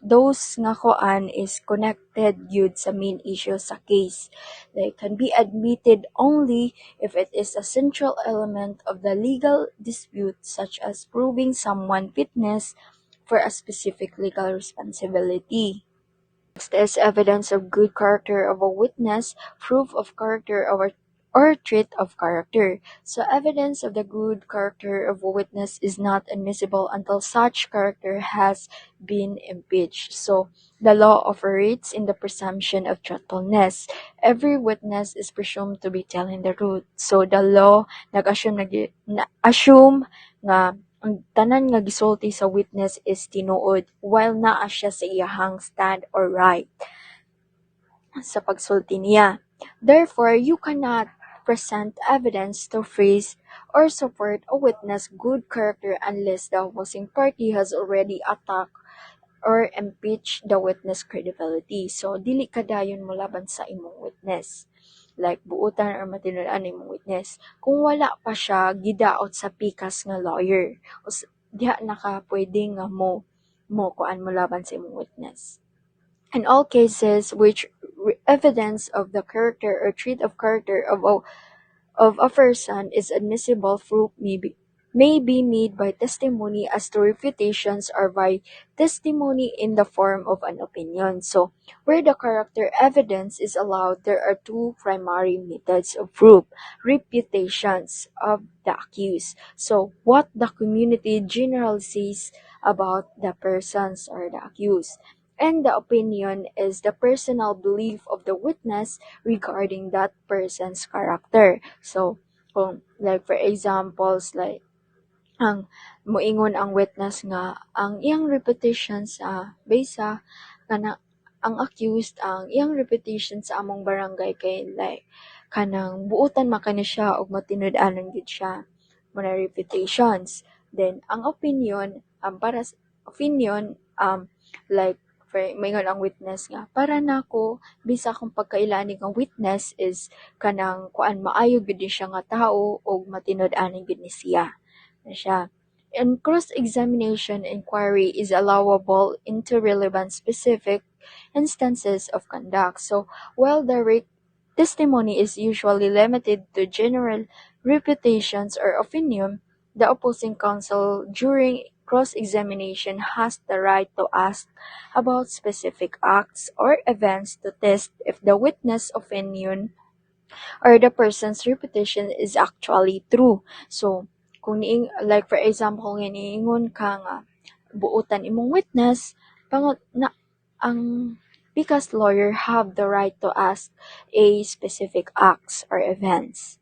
those nga kuan is connected yun sa main issue sa case. They can be admitted only if it is a central element of the legal dispute such as proving someone fitness for a specific legal responsibility. Next is evidence of good character of a witness, proof of character or trait of character. So evidence of the good character of a witness is not admissible until such character has been impeached. So the law operates in the presumption of truthfulness. Every witness is presumed to be telling the truth. So the law assume nga ang tanan nga gisulti sa witness is tinuod while naa siya sa iyahang stand or right sa pagsulti niya. Therefore, you cannot present evidence to freeze or support a witness' good character unless the opposing party has already attacked or impeached the witness' credibility. So, dili kadayon mo laban sa imong witness. Like, buutan or matinudan imong witness. Kung wala pa siya, gidaot sa pikas nga lawyer. O diha naka pwede nga mo kuan mo laban sa imong witness. In all cases which evidence of the character or trait of character of a person is admissible, proof may be made by testimony as to refutations or by testimony in the form of an opinion. So, where the character evidence is allowed, there are two primary methods of proof: reputations of the accused. So, what the community generally says about the persons or the accused. And the opinion is the personal belief of the witness regarding that person's character. So, kung like for examples like ang moingon ang witness nga ang iyang reputation sa base kana ang accused ang iyang reputation sa among barangay kay like kanang buutan man kani siya og matinud-anon gid siya muna reputations. Then ang opinion para sa opinion like for maingon ang witness nga para nako bisa akong pagkailani nga witness is kanang kuan maayo gid ni siya nga tao og matinud-anon gid ni siya na siya. And cross-examination inquiry is allowable into relevant specific instances of conduct. So, while direct testimony is usually limited to general reputations or opinion, the opposing counsel during cross-examination has the right to ask about specific acts or events to test if the witness' opinion or the person's reputation is actually true. So, kung like for example, nga niingon ka nga buutan imong witness, ang because lawyer have the right to ask a specific acts or events.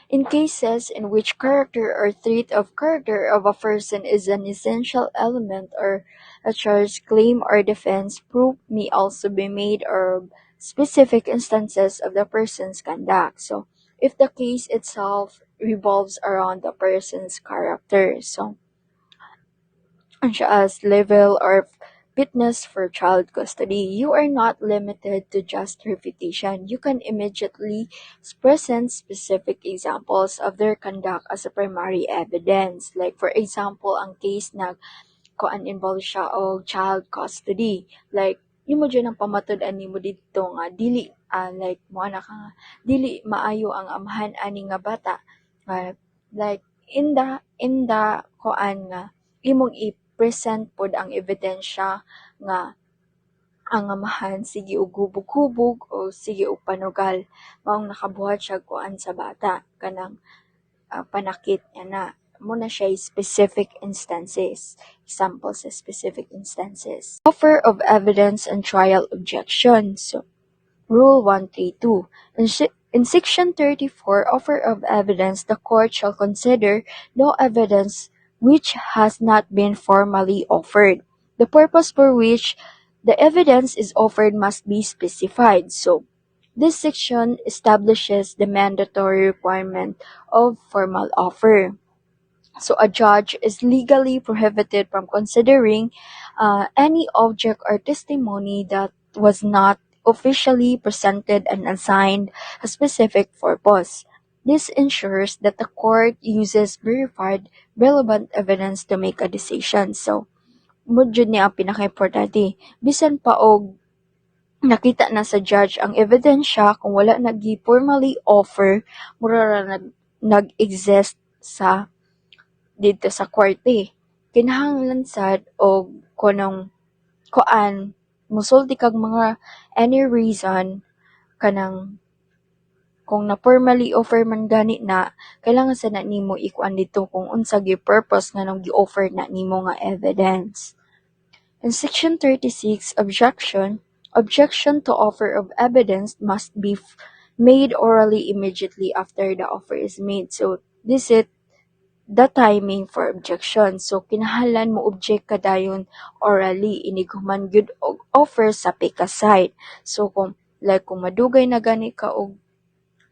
In cases in which character or trait of character of a person is an essential element or a charge, claim, or defense, proof may also be made of specific instances of the person's conduct. So, if the case itself revolves around the person's character, so such as level or fitness for child custody, you are not limited to just reputation. You can immediately present specific examples of their conduct as a primary evidence. Like for example, ang case na kuan involve siya og child custody. Like nimo dyan ang pamatud-an nimo dito nga dili like mo ka nga dili maayo ang amahan ani nga bata. Like in the kuan nga imong i-present pod ang ebidensya nga ang amahan sige og hubog-hubog o sige og panugal maong nakabuhat siya kuan sa bata kanang panakit na muna siya specific instances, examples of specific instances. Offer of evidence and trial objections. So, Rule 132. In Section 34, offer of evidence, the court shall consider no evidence which has not been formally offered. The purpose for which the evidence is offered must be specified. So, this section establishes the mandatory requirement of formal offer. So a judge is legally prohibited from considering any object or testimony that was not officially presented and assigned a specific purpose. This ensures that the court uses verified, relevant evidence to make a decision. So, jud ni ang pinaka-importante. Bisan pa og nakita na sa judge ang ebidensya kung wala nag-formally offer, mura ra nag-exist sa dito sa korte. Kinahanglan sad og kunong kuan musulti kag mga any reason kanang kung na formally offer man gani na kailangan sa na nimo ikuan dito kung unsa gi purpose nga nung gi-offer na nimo nga evidence. In Section 36, objection to offer of evidence must be made orally immediately after the offer is made. So, this is the timing for objection. So, kinahanglan mo object kadayon orally, iniguman gyud og offer sa pika side. So, kung madugay na gani ka og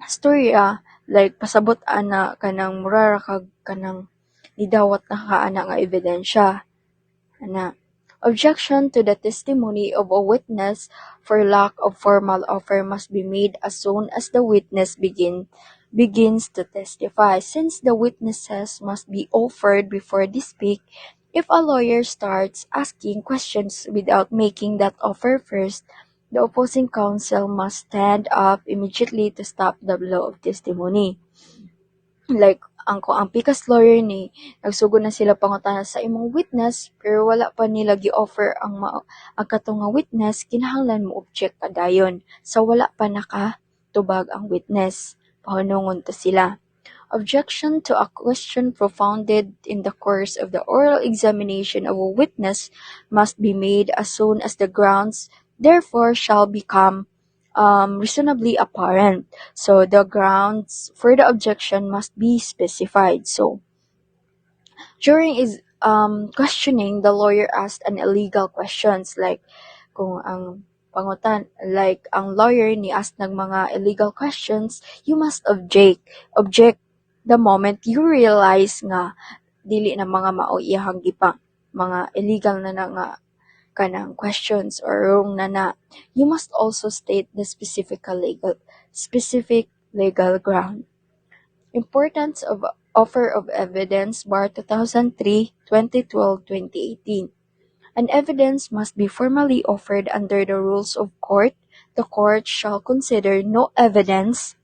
storya, like pasabot ana kanang mura kag kanang nidawat na ka ana nga ebidensya. Ana. Objection to the testimony of a witness for lack of formal offer must be made as soon as the witness begins to testify. Since the witnesses must be offered before they speak, if a lawyer starts asking questions without making that offer first, the opposing counsel must stand up immediately to stop the flow of testimony. Like, ang pikas lawyer ni, nagsugod na sila pangutana sa imong witness, pero wala pa nila gi-offer ang katong nga witness, kinahanglan mo object kadayon. So, wala pa nakatubag ang witness. Pahunungon to sila. Objection to a question propounded in the course of the oral examination of a witness must be made as soon as the grounds therefore shall become reasonably apparent. So the grounds for the objection must be specified. So during is questioning, the lawyer asked an illegal questions like kung ang ang lawyer ni ask ng mga illegal questions, you must object the moment you realize nga dili na mga mao iyahang gipang mga illegal na nga kanang questions or wrong na. You must also state the specific legal ground. Importance of offer of evidence, Bar 2003, 2012, 2018. An evidence must be formally offered under the rules of court. The court shall consider no evidence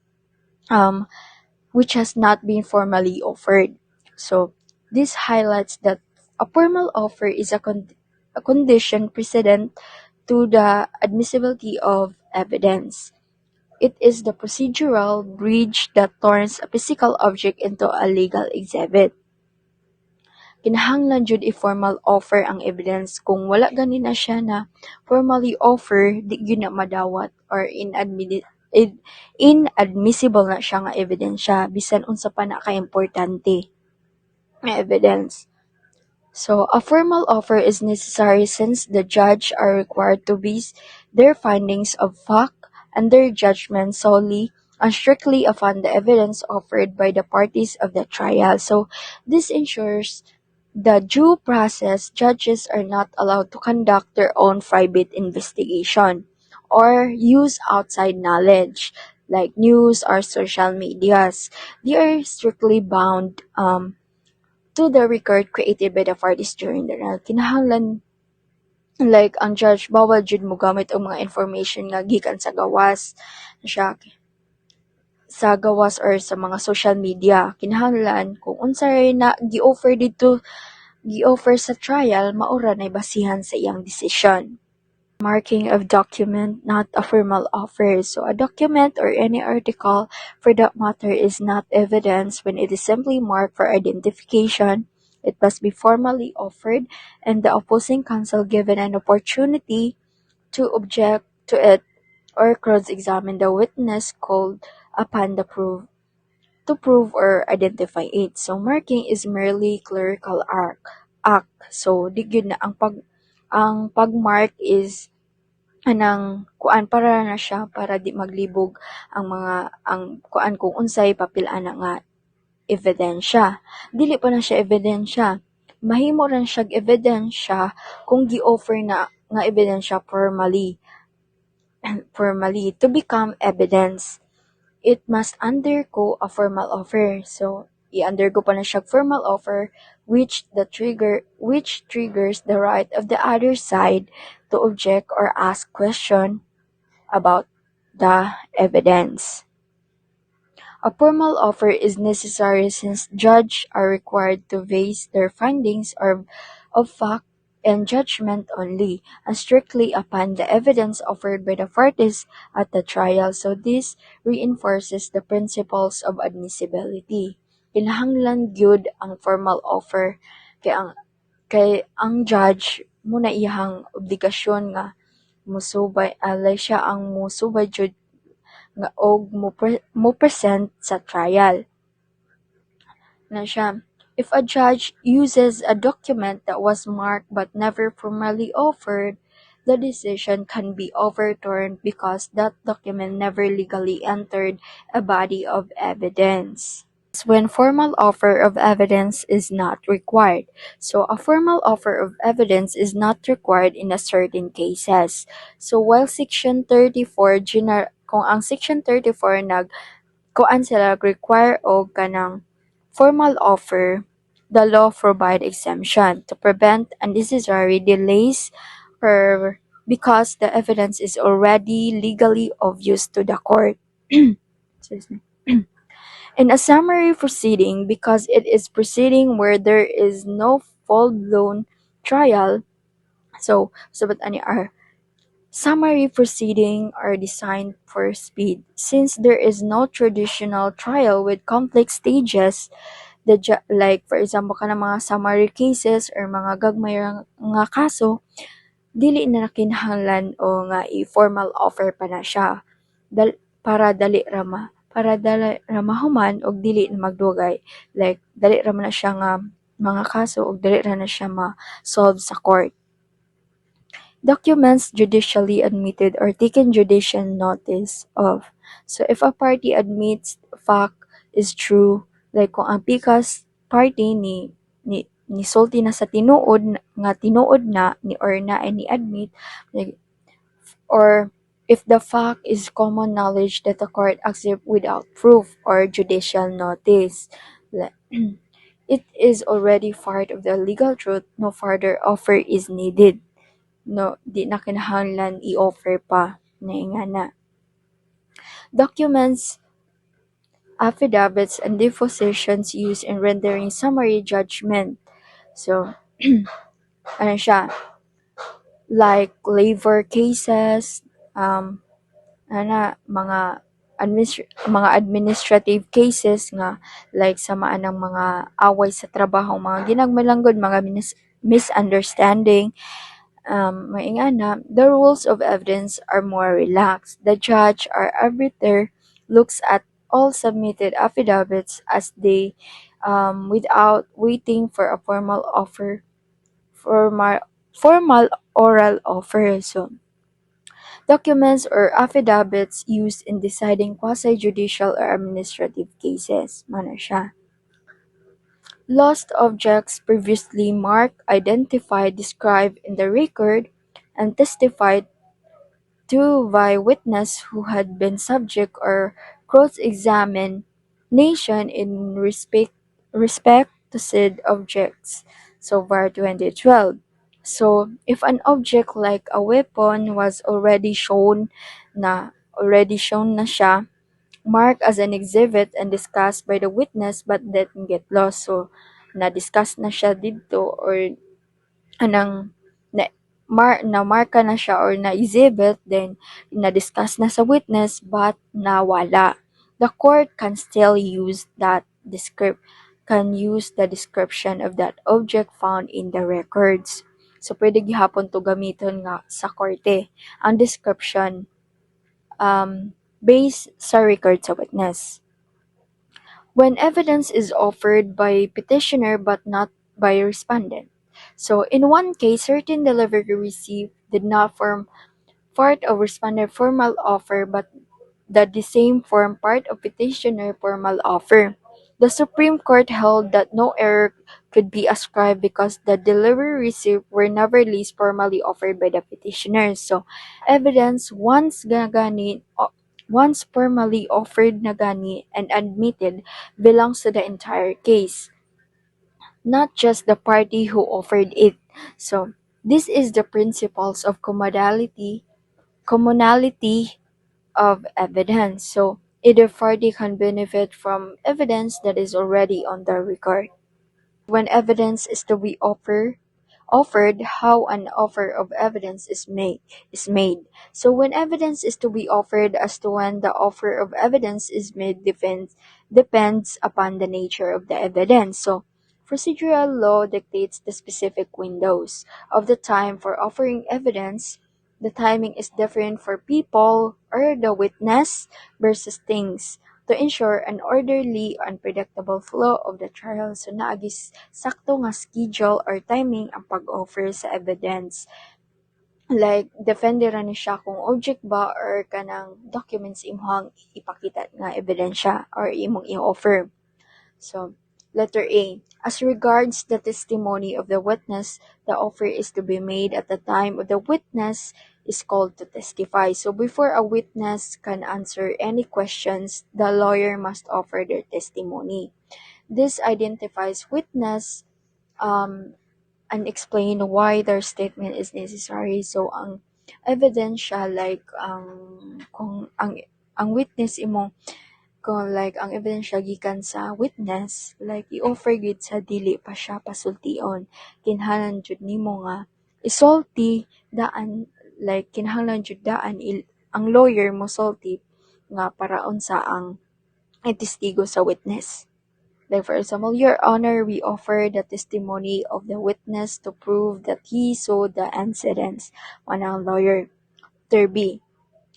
which has not been formally offered. So this highlights that a formal offer is a condition precedent to the admissibility of evidence. It is the procedural bridge that turns a physical object into a legal exhibit. Kinahanglan jud i-formal offer ang evidence. Kung wala gani na siya na formally offer, di gyud na madawat or inadmissible na siya nga ebidensya bisan unsa pa na ka-importante nga evidence. So, a formal offer is necessary since the judge are required to base their findings of fact and their judgment solely and strictly upon the evidence offered by the parties of the trial. So, this ensures the due process. Judges are not allowed to conduct their own private investigation or use outside knowledge like news or social medias. They are strictly bound to the record created by the parties during the trial. Kinahanglan like ang judge bawal jud mo gamit og mga information nga gikan sa gawas or sa mga social media. Kinahanglan kung unsa ray na gi-offer sa trial, maura nay basihan sa iyang desisyon. Marking of document, not a formal offer. So a document or any article for that matter is not evidence when it is simply marked for identification. It must be formally offered and the opposing counsel given an opportunity to object to it or cross-examine the witness called upon to prove or identify it. So marking is merely clerical act. So di gyud na ang pagmark is anang kuan para na siya para di maglibog ang kuan kung unsay papil-an na nga ebidensya. Dili pa na siya ebidensya. Mahimo ran siyang ebidensya kung gi-offer na nga ebidensya formally to become evidence. It must undergo a formal offer. So, i-undergo pa na siya formal offer which triggers the right of the other side to object or ask question about the evidence. A formal offer is necessary since judges are required to base their findings of fact and judgment only and strictly upon the evidence offered by the parties at the trial. So this reinforces the principles of admissibility. Kinahanglan gyud ang formal offer kay ang judge muna iyang obligasyon nga musubay alay siya ang musubay jud nga og mo present sa trial. Na siya, if a judge uses a document that was marked but never formally offered, the decision can be overturned because that document never legally entered a body of evidence. When formal offer of evidence is not required. So a formal offer of evidence is not required in a certain cases. So while Section 34 kung ang Section 34 kuan sila require og kanang formal offer, the law provide exemption to prevent unnecessary delays or because the evidence is already legally obvious to the court. Excuse me. In a summary proceeding, because it is proceeding where there is no full-blown trial, so sabat ani are summary proceeding are designed for speed. Since there is no traditional trial with complex stages, like for example kanang mga summary cases or mga gagmay nga kaso, dili na kinahanglan o nga i-formal offer pa na siya. para dali ra mahuman og dili na magdugay. Like dali ra man na siya nga mga kaso og dali ra na siya ma-solve sa court. Documents judicially admitted or taken judicial notice of. So if a party admits fact is true, like kung ang pikas party ni sulti na sa tinuod nga tinuod na ni or na ni admit, like, or if the fact is common knowledge that the court accept without proof or judicial notice. It is already part of the legal truth, no further offer is needed. No, di na kinahanglan i-offer pa na. Documents, affidavits, and depositions used in rendering summary judgment. So, ano siya, like labor cases, mga administrative cases nga like samaan ng mga away sa trabaho, mga ginagmalanggod, mga misunderstanding. Maingana, the rules of evidence are more relaxed. The judge or arbiter looks at all submitted affidavits as they without waiting for a formal oral offer. So, documents or affidavits used in deciding quasi-judicial or administrative cases. Mana siya. Lost objects previously marked, identified, described in the record, and testified to by witness who had been subject or cross-examination in respect to said objects. So VAR 2012. So if an object like a weapon was already shown na siya, marked as an exhibit and discussed by the witness but didn't get lost. So na-discuss na siya dito or anang na-marka na siya or na-exhibit, then na-discuss na sa witness but nawala. The court can still use the description of that object found in the records. So, pwede gihapon to gamiton nga sa korte. Ang description based sa record sa witness. When evidence is offered by petitioner but not by respondent. So, in one case, certain delivery receipt did not form part of respondent formal offer but that the same form part of petitioner formal offer. The Supreme Court held that no error could be ascribed because the delivery receipt were never least formally offered by the petitioner. So, evidence once formally offered na gani and admitted belongs to the entire case, not just the party who offered it. So, this is the principles of commonality of evidence. So, either party can benefit from evidence that is already on the record. When evidence is to be offered, how an offer of evidence is made. So when evidence is to be offered, as to when the offer of evidence is made depends upon the nature of the evidence. So procedural law dictates the specific windows of the time for offering evidence. The timing is different for people or the witness versus things to ensure an orderly, unpredictable flow of the trial. So naagis sakto nga schedule or timing ang pag-offer sa evidence. Like, depende ra ni siya kung object ba or kanang documents imong ipakita nga ebidensya or imong i-offer. So, letter A. As regards the testimony of the witness, the offer is to be made at the time of the witness is called to testify. So before a witness can answer any questions, the lawyer must offer their testimony. This identifies witness and explain why their statement is necessary. So ang evidence siya like kung ang witness imong kung like ang ebidensya gikan sa witness, like i-offer gid sa dili pa siya pasultion, kinahanglan jud nimo nga isulti daan, like kinahanglan jud daan ang lawyer mo sulti nga paraon sa ang testigo sa witness. Like for example, Your Honor, we offer the testimony of the witness to prove that he saw the incidents. Manang lawyer. Letter B.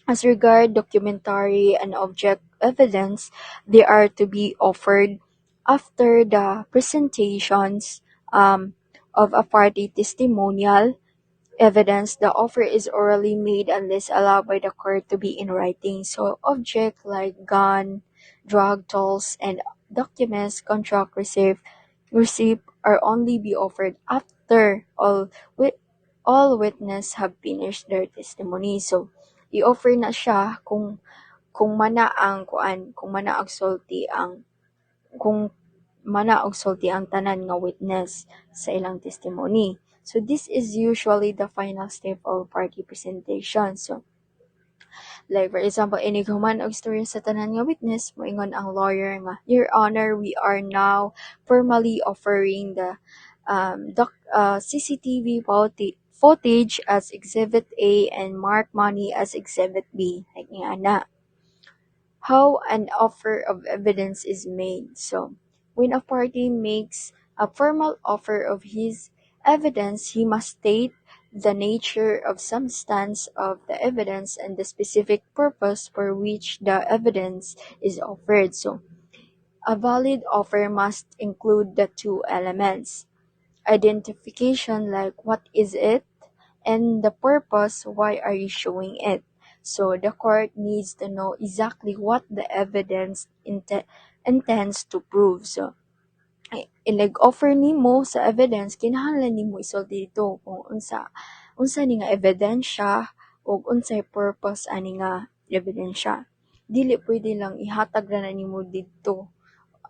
As regard documentary and object evidence, they are to be offered after the presentations of a party testimonial evidence. The offer is orally made unless allowed by the court to be in writing. So object like gun, drug tolls, and documents, contract receipt are only be offered after all witness have finished their testimony. So i-offer na siya kung mana ang kuan, kung mana og sulti ang kung mana og sulti ang tanan nga witness sa ilang testimony. So this is usually the final step of party presentation. So like for example, inig human og istorya sa tanan nga witness, moingon ang lawyer nga, Your Honor, we are now formally offering the CCTV footage as Exhibit A and mark money as Exhibit B. Like nga na. How an offer of evidence is made. So, when a party makes a formal offer of his evidence, he must state the nature of substance of the evidence and the specific purpose for which the evidence is offered. So, a valid offer must include the two elements: identification, like what is it, and the purpose, why are you showing it. So the court needs to know exactly what the evidence intends to prove. So ileg-offer nimo sa evidence, kinahanglan nimo isulti dito kung unsa ni nga ebidensya ug unsay purpose ani nga ebidensya. Dili pwede lang ihatag ra na nimo didto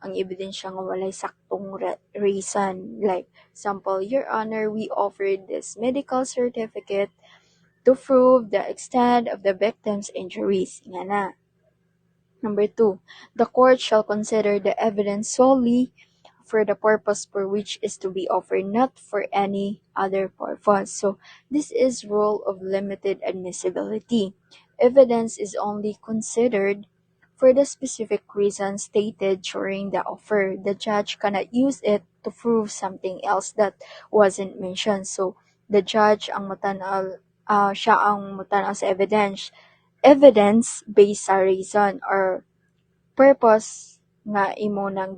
ang ebidensya nga walay saktong reason. Like, example, Your Honor, we offered this medical certificate to prove the extent of the victim's injuries. Nga na. Number 2, the court shall consider the evidence solely for the purpose for which is to be offered, not for any other purpose. So, this is rule of limited admissibility. Evidence is only considered for the specific reason stated during the offer. The judge cannot use it to prove something else that wasn't mentioned. So, the judge ang siya ang mutanaw sa evidence based sa reason or purpose nga imo nang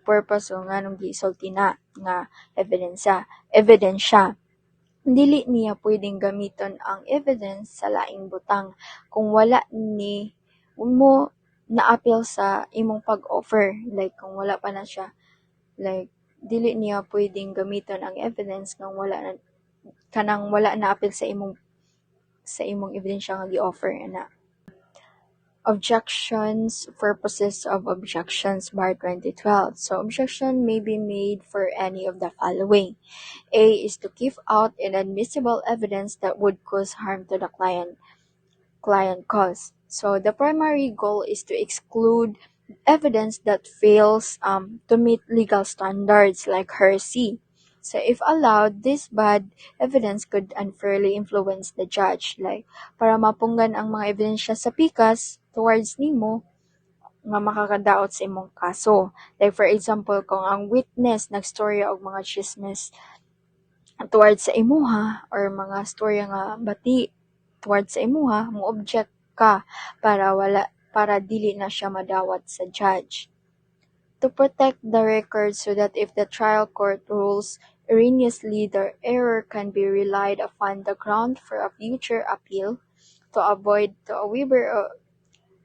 purpose o nga nung gisulti na nga ebidensya. Dili niya pwedeng gamiton ang evidence sa laing butang kung wala ni mo na-appeal sa imong pag-offer. Like, kung wala pa na siya, like, dili niya pwedeng gamiton ang evidence kung wala na-appeal sa imong ebidensya nga gi-offer na. Objections, purposes of objections, bar 2012. So, objection may be made for any of the following. A is to keep out inadmissible evidence that would cause harm to the client cause. So the primary goal is to exclude evidence that fails to meet legal standards, like heresy. So if allowed, this bad evidence could unfairly influence the judge, like para mapunggan ang mga ebidensya sa pikas towards nimo nga makakadaot sa imong kaso. Like for example, kung ang witness nagstorya og mga chismis towards sa imuha or mga storya nga bati towards sa imuha, mo object ka para dili na siya madawat sa judge. To protect the record so that if the trial court rules erroneously, the error can be relied upon the ground for a future appeal, to avoid a waiver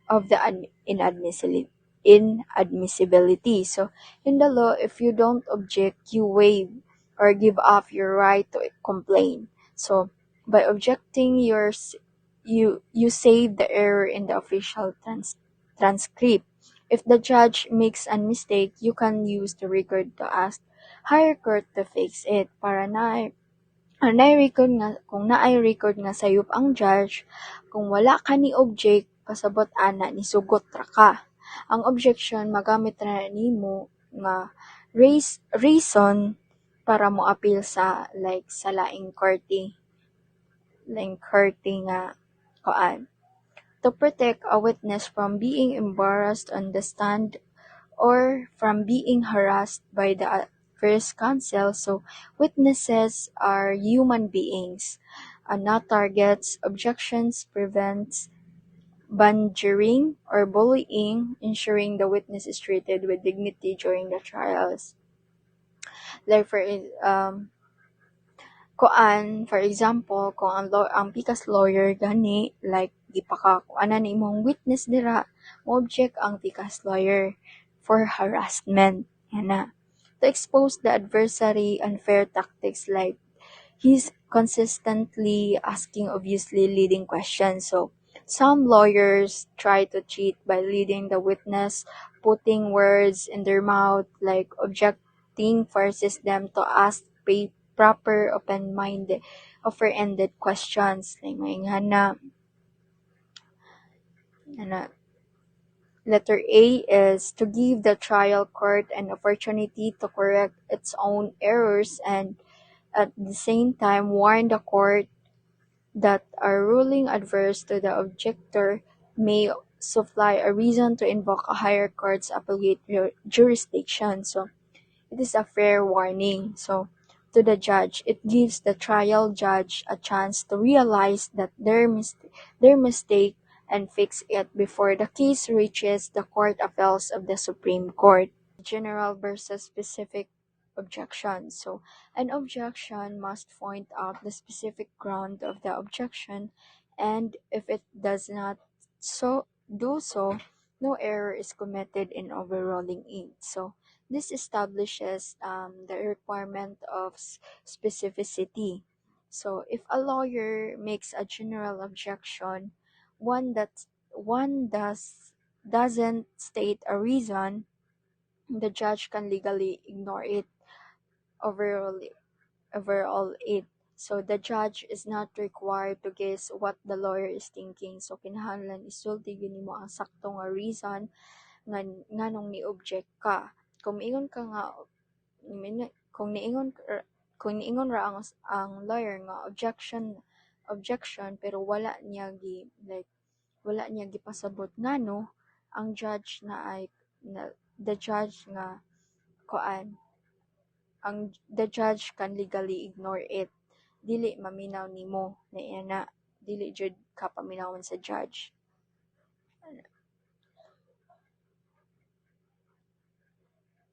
of the inadmissibility. So in the law, if you don't object, you waive or give up your right to complain. So by objecting, you save the error in the official transcript. If the judge makes a mistake, you can use the record to ask higher court to fix it. Para kung naay record nga sayop ang judge, kung wala ka ni object, pasabot ana ni sugot ra ka. Ang objection magamit ra nimo nga reason para mo appeal sa laing korte nga koan. To protect a witness from being embarrassed on the stand or from being harassed by the adverse counsel. So witnesses are human beings, not targets. Objections prevents badgering, or bullying, ensuring the witness is treated with dignity during the trials. Like for example, kung ang pikas lawyer gani, like gipakakuanan ni imong witness dira, mo object ang pikas lawyer for harassment. Yan na. To expose the adversary unfair tactics, like he's consistently asking obviously leading questions. So some lawyers try to cheat by leading the witness, putting words in their mouth, like objecting forces them to ask proper open-minded, offer-ended questions. Like na letter A is to give the trial court an opportunity to correct its own errors and at the same time warn the court that a ruling adverse to the objector may supply a reason to invoke a higher court's appellate jurisdiction. So it is a fair warning. So to the judge, it gives the trial judge a chance to realize that their mistake and fix it before the case reaches the Court of Appeals of the Supreme Court. General versus specific objection. So an objection must point out the specific ground of the objection, and if it does not do so, no error is committed in overruling it. So this establishes the requirement of specificity. So if a lawyer makes a general objection, one that doesn't state a reason, the judge can legally ignore it, overall it. So the judge is not required to guess what the lawyer is thinking. So kinahanglan isulti gyud nimo ang sakto nga reason nganong ni object ka. Kung miingon ka nga kung niingon ra ang lawyer nga objection pero wala niya gipasabot ngano, ang judge the judge nga the judge can legally ignore it. Dili maminaw nimo na ina, dili jud ka paminawon sa judge.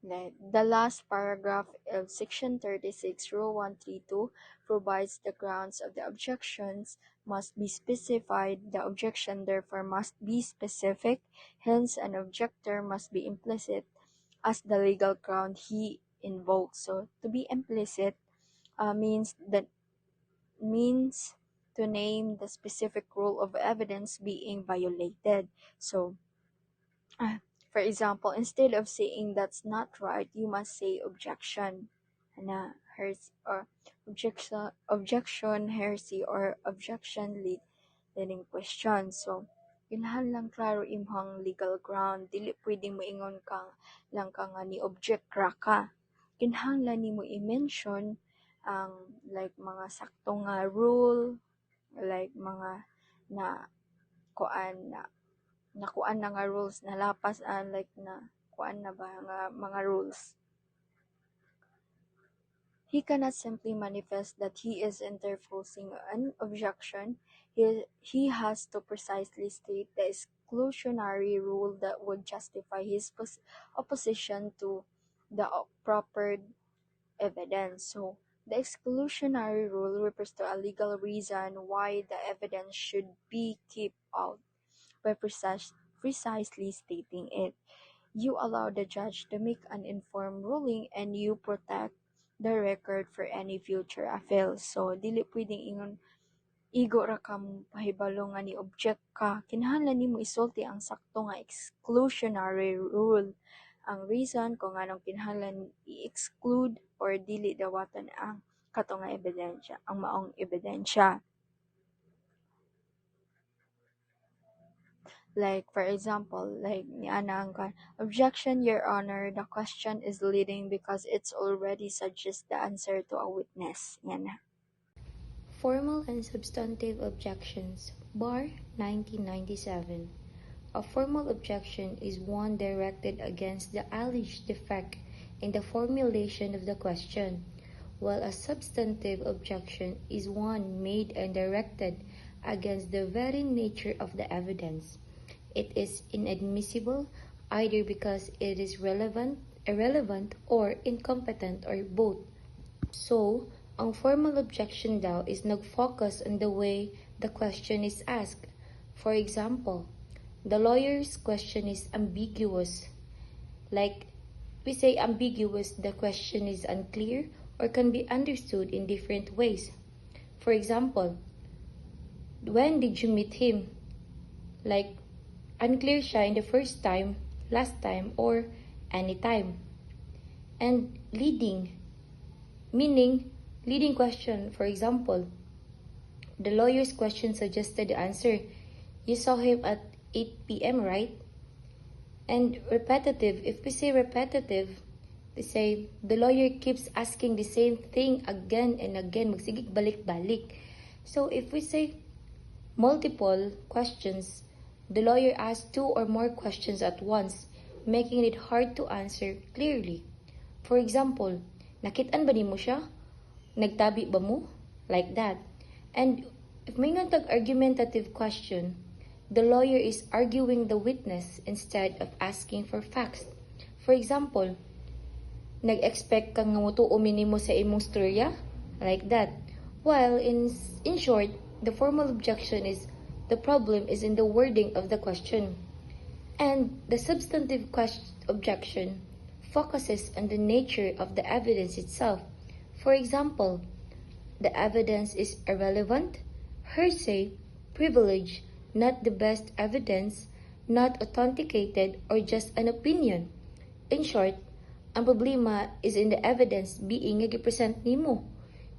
The last paragraph of Section 36, Rule 132 provides the grounds of the objections must be specified. The objection therefore must be specific, hence an objector must be implicit as the legal ground he invokes. So to be implicit means to name the specific rule of evidence being violated. So for example, instead of saying that's not right, you must say objection, or objection, heresy, or objection leading question. So kinahanglan klaro imong legal ground. Dili pwedeng moingon lang ka nga ni object ra ka. Kinahanglan nimo i-mention ang like mga sakto nga rule, like mga nakuan na nga rules, nalapas like na kuan na ba nga mga rules. He cannot simply manifest that he is interposing an objection. He has to precisely state the exclusionary rule that would justify his opposition to the proper evidence. So the exclusionary rule refers to a legal reason why the evidence should be kept out. By precisely stating it, you allow the judge to make an informed ruling and you protect the record for any future appeals. So dili pwedeng ingon igo ra ka pahibalo nga ni object ka. Kinahanglan nimo isulti ang sakto nga exclusionary rule, ang reason kung anong kinahanglan i-exclude or dili dawatan ang kato nga ebidensya, ang maong ebidensya. Like for example, like ni ana ang objection, Your Honor, the question is leading because it's already suggests the answer to a witness. Yan na. Formal and substantive objections. Bar 1997. A formal objection is one directed against the alleged defect in the formulation of the question, while a substantive objection is one made and directed against the very nature of the evidence. it is inadmissible, either because it is irrelevant, or incompetent, or both. So, ang formal objection daw is nag-focus on the way the question is asked. For example, the lawyer's question is ambiguous. Like, we say ambiguous, the question is unclear or can be understood in different ways. For example, when did you meet him? Like, unclear siya in the first time, last time, or anytime. And leading, meaning leading question. For example, the lawyer's question suggested the answer. You saw him at 8 p.m., right? And repetitive, if we say repetitive, we say the lawyer keeps asking the same thing again and again, magsigig balik-balik. So if we say multiple questions, the lawyer asks 2 or more questions at once, making it hard to answer clearly. For example, nakitaan ba nimo siya? Nagtabi ba mo? Like that. And if may nga argumentative question, the lawyer is arguing the witness instead of asking for facts. For example, nag-expect kang nga mutuomin nimo sa imong storya? Like that. While in short, the formal objection is the problem is in the wording of the question. And the substantive objection focuses on the nature of the evidence itself. For example, the evidence is irrelevant, hearsay, privilege, not the best evidence, not authenticated, or just an opinion. In short, ang problema is in the evidence being nag-present nimo.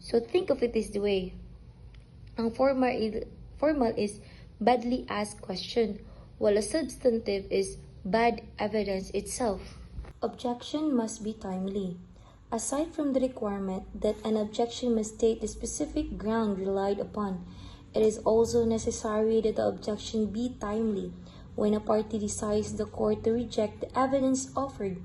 So think of it this way. Ang formal is badly asked question, while a substantive is bad evidence itself. Objection must be timely. Aside from the requirement that an objection must state the specific ground relied upon, it is also necessary that the objection be timely. When a party decides the court to reject the evidence offered,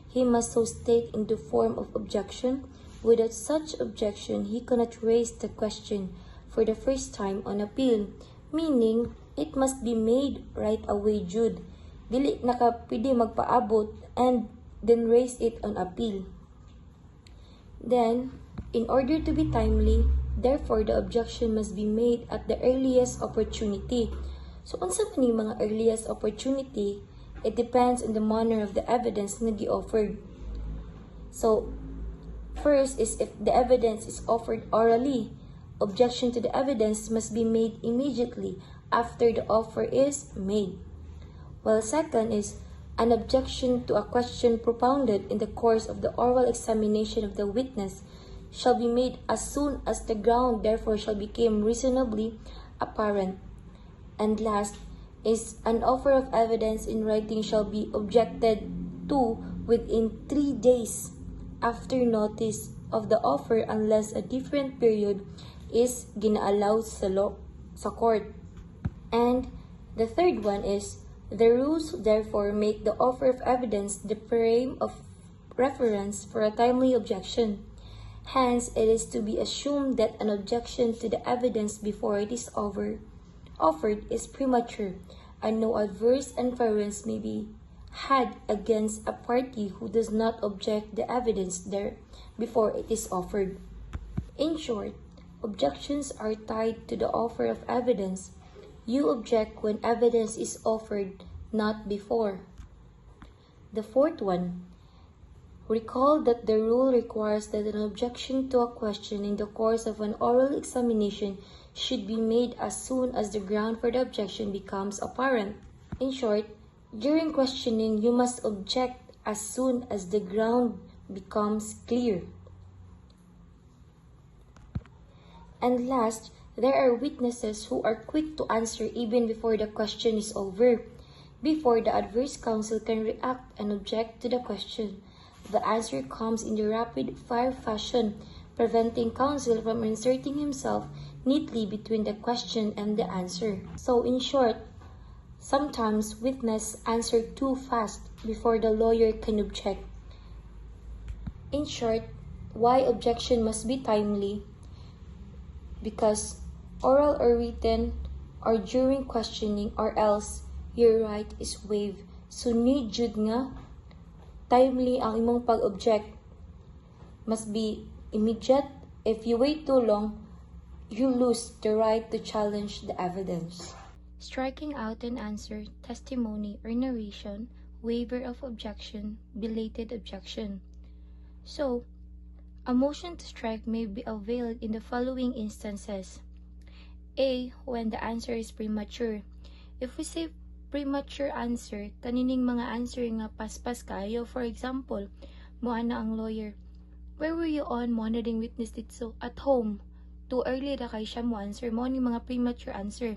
he must so state in the form of objection. Without such objection, he cannot raise the question for the first time on appeal, meaning it must be made right away, Jude. Dili pwede magpaabot and then raise it on appeal. Then, in order to be timely, therefore the objection must be made at the earliest opportunity. So, unsa man yung mga earliest opportunity? It depends on the manner of the evidence na gi-offered. So, first is if the evidence is offered orally, objection to the evidence must be made immediately after the offer is made. While second is an objection to a question propounded in the course of the oral examination of the witness shall be made as soon as the ground therefore shall become reasonably apparent. And last is an offer of evidence in writing shall be objected to within 3 days after notice of the offer unless a different period is gina-allow sa court. And the third one is the rules therefore make the offer of evidence the frame of reference for a timely objection. Hence, it is to be assumed that an objection to the evidence before it is offered is premature, and no adverse inference may be had against a party who does not object the evidence there before it is offered. In short, objections are tied to the offer of evidence. You object when evidence is offered, not before. The fourth one, recall that the rule requires that an objection to a question in the course of an oral examination should be made as soon as the ground for the objection becomes apparent. In short, during questioning, you must object as soon as the ground becomes clear. And last, there are witnesses who are quick to answer even before the question is over. Before the adverse counsel can react and object to the question, the answer comes in the rapid-fire fashion, preventing counsel from inserting himself neatly between the question and the answer. So in short, sometimes witnesses answer too fast before the lawyer can object. In short, why objection must be timely? Because oral or written or during questioning, or else your right is waived. So need jud nga timely ang imong pag-object. Must be immediate. If you wait too long, you lose the right to challenge the evidence. Striking out an answer, testimony, or narration, waiver of objection, belated objection. So, a motion to strike may be availed in the following instances. A. When the answer is premature. If we say premature answer, kanining mga answer nga paspas kayo, for example, moana ang lawyer, where were you on monitoring witness dito? At home. Too early ra kay siya mo answer, mo ni mga premature answer.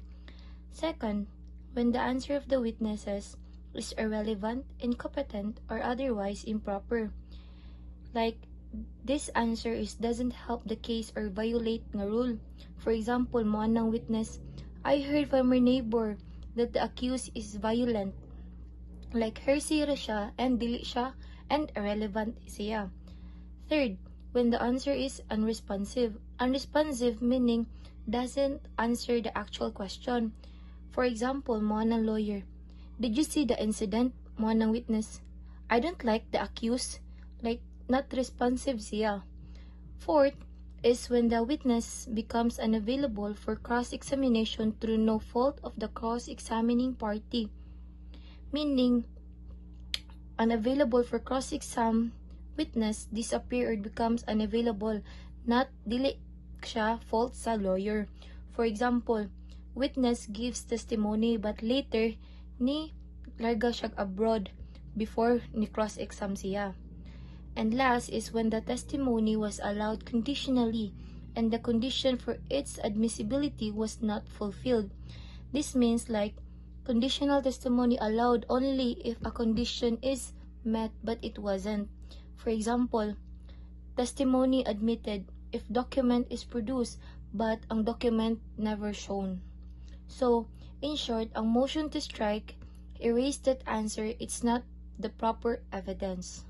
Second, when the answer of the witnesses is irrelevant, incompetent, or otherwise improper. Like, this answer doesn't help the case or violate nga rule. For example, mo ng witness, I heard from my neighbor that the accused is violent. Like, hearsay ra siya and dili siya and irrelevant siya. Third, when the answer is unresponsive. Unresponsive meaning doesn't answer the actual question. For example, mo ng lawyer, did you see the incident? Mo ng witness, I don't like the accused. Like, not responsive siya. Fourth is when the witness becomes unavailable for cross-examination through no fault of the cross-examining party. Meaning, unavailable for cross-exam witness disappear or becomes unavailable, not dili siya fault sa lawyer. For example, witness gives testimony but later ni larga siya abroad before ni cross-exam siya. And last is when the testimony was allowed conditionally and the condition for its admissibility was not fulfilled. This means like conditional testimony allowed only if a condition is met but it wasn't. For example, testimony admitted if document is produced but ang document never shown. So, in short, ang motion to strike erase that answer, it's not the proper evidence.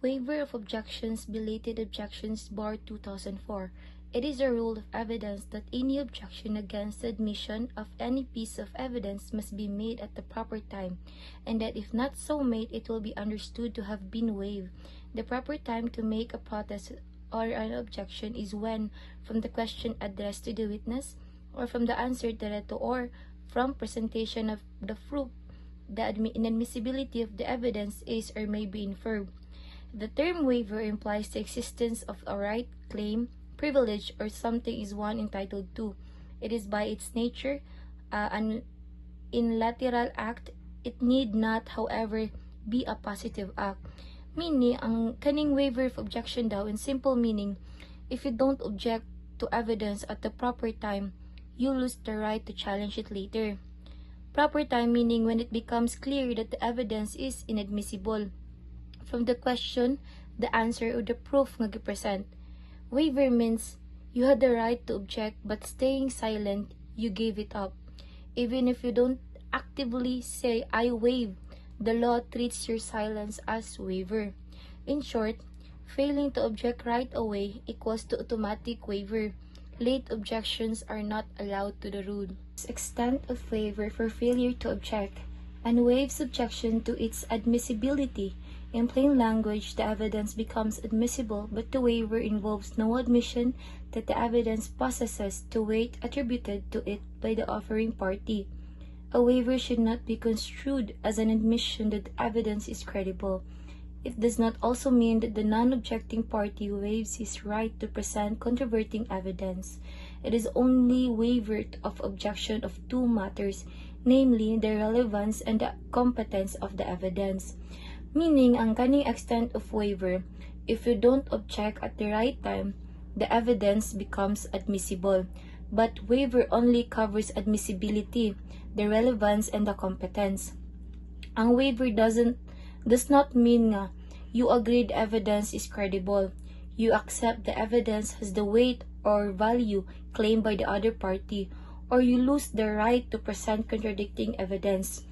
Waiver of objections, belated objections, bar 2004. It is a rule of evidence that any objection against the admission of any piece of evidence must be made at the proper time, and that if not so made, it will be understood to have been waived. The proper time to make a protest or an objection is when, from the question addressed to the witness, or from the answer thereto, or from presentation of the proof, the inadmissibility of the evidence is or may be inferred. The term waiver implies the existence of a right, claim, privilege, or something is one entitled to. It is by its nature an unilateral act. It need not, however, be a positive act. Meaning, ang kaning waiver of objection daw, in simple meaning, if you don't object to evidence at the proper time, you lose the right to challenge it later. Proper time meaning when it becomes clear that the evidence is inadmissible. From the question, the answer, or the proof nga gipresent. Waiver means you had the right to object but staying silent, you gave it up. Even if you don't actively say, I waive, the law treats your silence as waiver. In short, failing to object right away equals to automatic waiver. Late objections are not allowed to the rule. Extent of waiver for failure to object and waives objection to its admissibility. In plain language, the evidence becomes admissible, but the waiver involves no admission that the evidence possesses the weight attributed to it by the offering party. A waiver should not be construed as an admission that the evidence is credible. It does not also mean that the non-objecting party waives his right to present controverting evidence. It is only waiver of objection of two matters, namely the relevance and the competence of the evidence. Meaning, ang kaning extent of waiver, if you don't object at the right time, the evidence becomes admissible. But waiver only covers admissibility, the relevance, and the competence. Ang waiver does not mean nga you agreed evidence is credible. You accept the evidence has the weight or value claimed by the other party, or you lose the right to present contradicting evidence.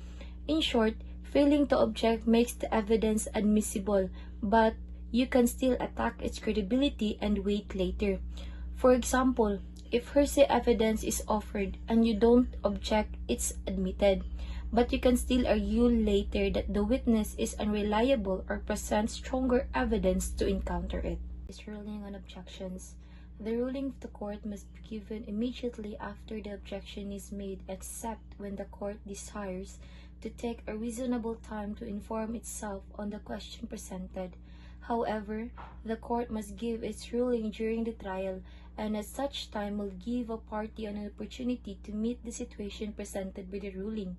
In short, failing to object makes the evidence admissible, but you can still attack its credibility and weight later. For example, if hearsay evidence is offered and you don't object, it's admitted. but you can still argue later that the witness is unreliable or presents stronger evidence to encounter it. This ruling on objections. The ruling of the court must be given immediately after the objection is made, except when the court desires to take a reasonable time to inform itself on the question presented. However, the court must give its ruling during the trial, and at such time will give a party an opportunity to meet the situation presented by the ruling.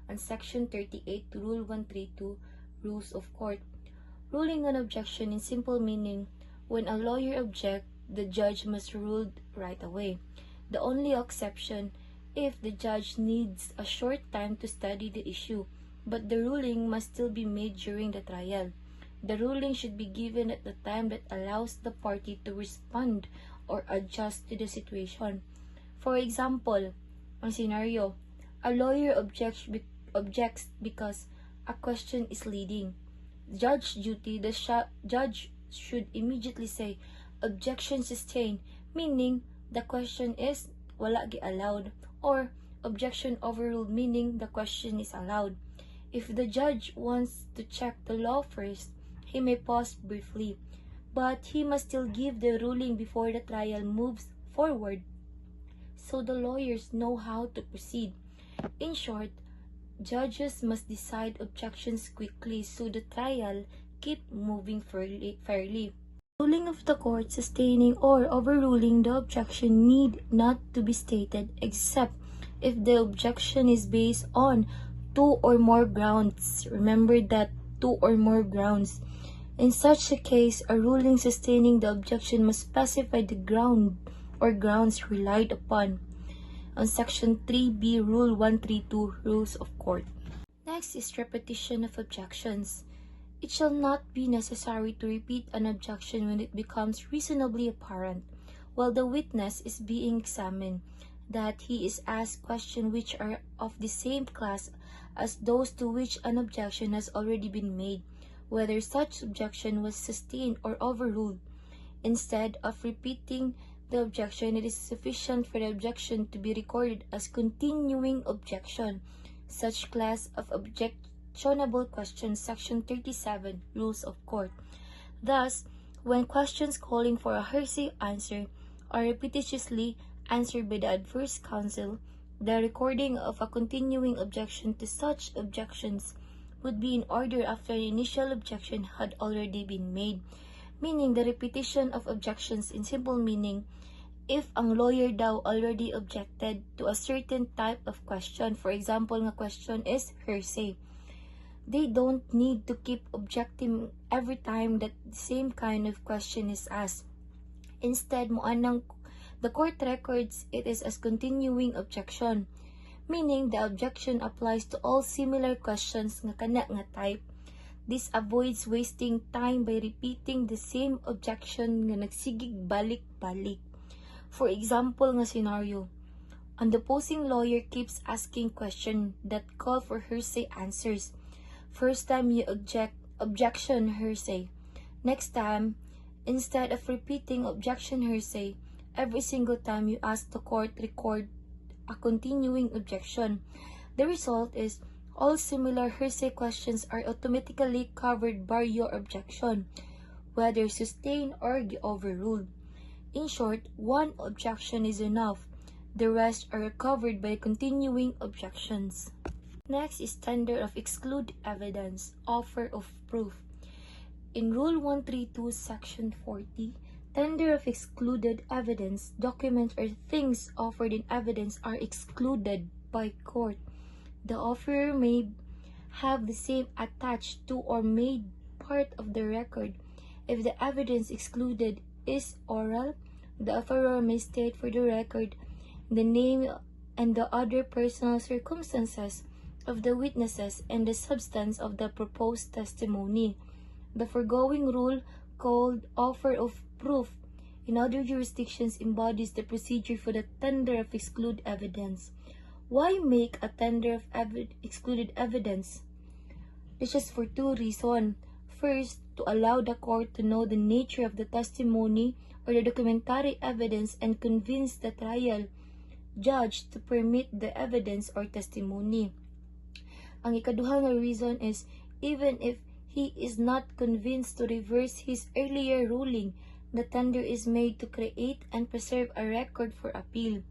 On Section 38 to Rule 132, Rules of Court. Ruling on objection in simple meaning, when a lawyer objects, the judge must rule right away. The only exception, if the judge needs a short time to study the issue, but the ruling must still be made during the trial. The ruling should be given at the time that allows the party to respond or adjust to the situation. For example, ang scenario, a lawyer objects because a question is leading. Judge duty, the judge should immediately say, objection sustained, meaning the question is wala gi allowed, or objection overruled, meaning the question is allowed. If the judge wants to check the law first, he may pause briefly, but he must still give the ruling before the trial moves forward, so the lawyers know how to proceed. In short, judges must decide objections quickly so the trial keep moving fairly. Ruling of the court sustaining or overruling the objection need not to be stated except if the objection is based on two or more grounds. Remember that, two or more grounds. In such a case, a ruling sustaining the objection must specify the ground or grounds relied upon. On Section 3B, Rule 132, Rules of Court. Next is repetition of objections. It shall not be necessary to repeat an objection when it becomes reasonably apparent, while the witness is being examined, that he is asked questions which are of the same class as those to which an objection has already been made, whether such objection was sustained or overruled. Instead of repeating the objection, it is sufficient for the objection to be recorded as continuing objection. Such class of objectionable questions, Section 37, Rules of Court. Thus, when questions calling for a hearsay answer are repetitiously answered by the adverse counsel, the recording of a continuing objection to such objections would be in order after the initial objection had already been made, meaning the repetition of objections in simple meaning, if ang lawyer daw already objected to a certain type of question, for example, nga question is hearsay, they don't need to keep objecting every time that the same kind of question is asked. Instead, the court records it is as continuing objection, meaning the objection applies to all similar questions nga kana nga type. This avoids wasting time by repeating the same objection nga nagsigig balik-balik. For example nga scenario, an opposing lawyer keeps asking questions that call for hearsay answers. First time you objection hearsay. Next time, instead of repeating objection hearsay, every single time you ask the court record a continuing objection. The result is all similar hearsay questions are automatically covered by your objection, whether sustained or overruled. In short, one objection is enough. The rest are covered by continuing objections. Next is tender of exclude evidence, offer of proof. In Rule 132, Section 40, tender of excluded evidence, documents or things offered in evidence are excluded by court. The offerer may have the same attached to or made part of the record. If the evidence excluded is oral, the offerer may state for the record the name and the other personal circumstances of the witnesses and the substance of the proposed testimony. The foregoing rule, called offer of proof, in other jurisdictions embodies the procedure for the tender of excluded evidence. Why make a tender of excluded evidence? This is for two reasons. First, to allow the court to know the nature of the testimony or the documentary evidence and convince the trial judge to permit the evidence or testimony. Ang ikaduha nga reason is even if he is not convinced to reverse his earlier ruling, the tender is made to create and preserve a record for appeal.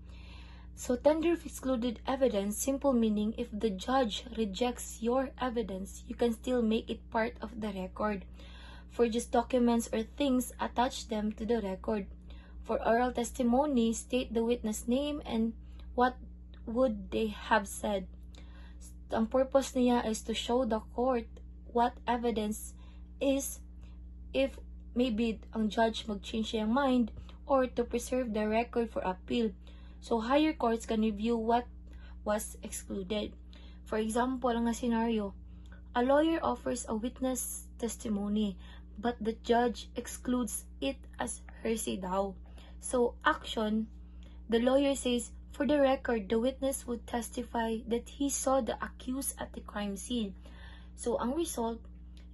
So tender of excluded evidence, simple meaning, if the judge rejects your evidence, you can still make it part of the record. For just documents or things, attach them to the record. For oral testimony, state the witness name and what would they have said. Ang purpose niya is to show the court what evidence is if maybe ang judge mag-change yung mind or to preserve the record for appeal. So higher courts can review what was excluded. For example, ang scenario, a lawyer offers a witness testimony but the judge excludes it as hearsay daw. So action, the lawyer says, for the record, the witness would testify that he saw the accused at the crime scene. So ang result,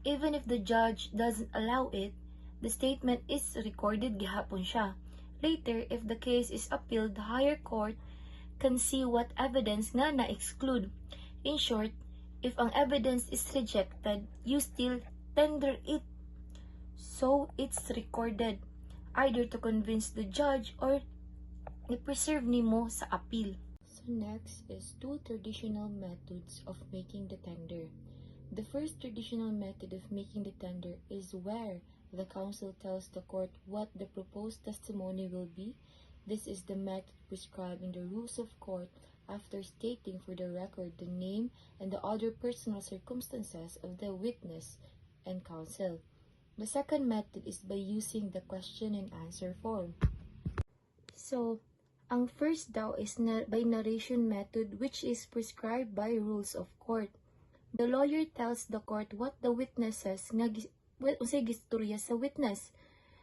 even if the judge doesn't allow it, the statement is recorded gihapon siya. Later, if the case is appealed, the higher court can see what evidence nga na-exclude. In short, if ang evidence is rejected, you still tender it. So it's recorded, either to convince the judge or i-preserve nimo sa appeal. So next is two traditional methods of making the tender. The first traditional method of making the tender is where the counsel tells the court what the proposed testimony will be. This is the method prescribed in the rules of court after stating for the record the name and the other personal circumstances of the witness and counsel. The second method is by using the question and answer form. So, ang first daw is by narration method, which is prescribed by rules of court. The lawyer tells the court what the witnesses nga unsay gistorya sa witness,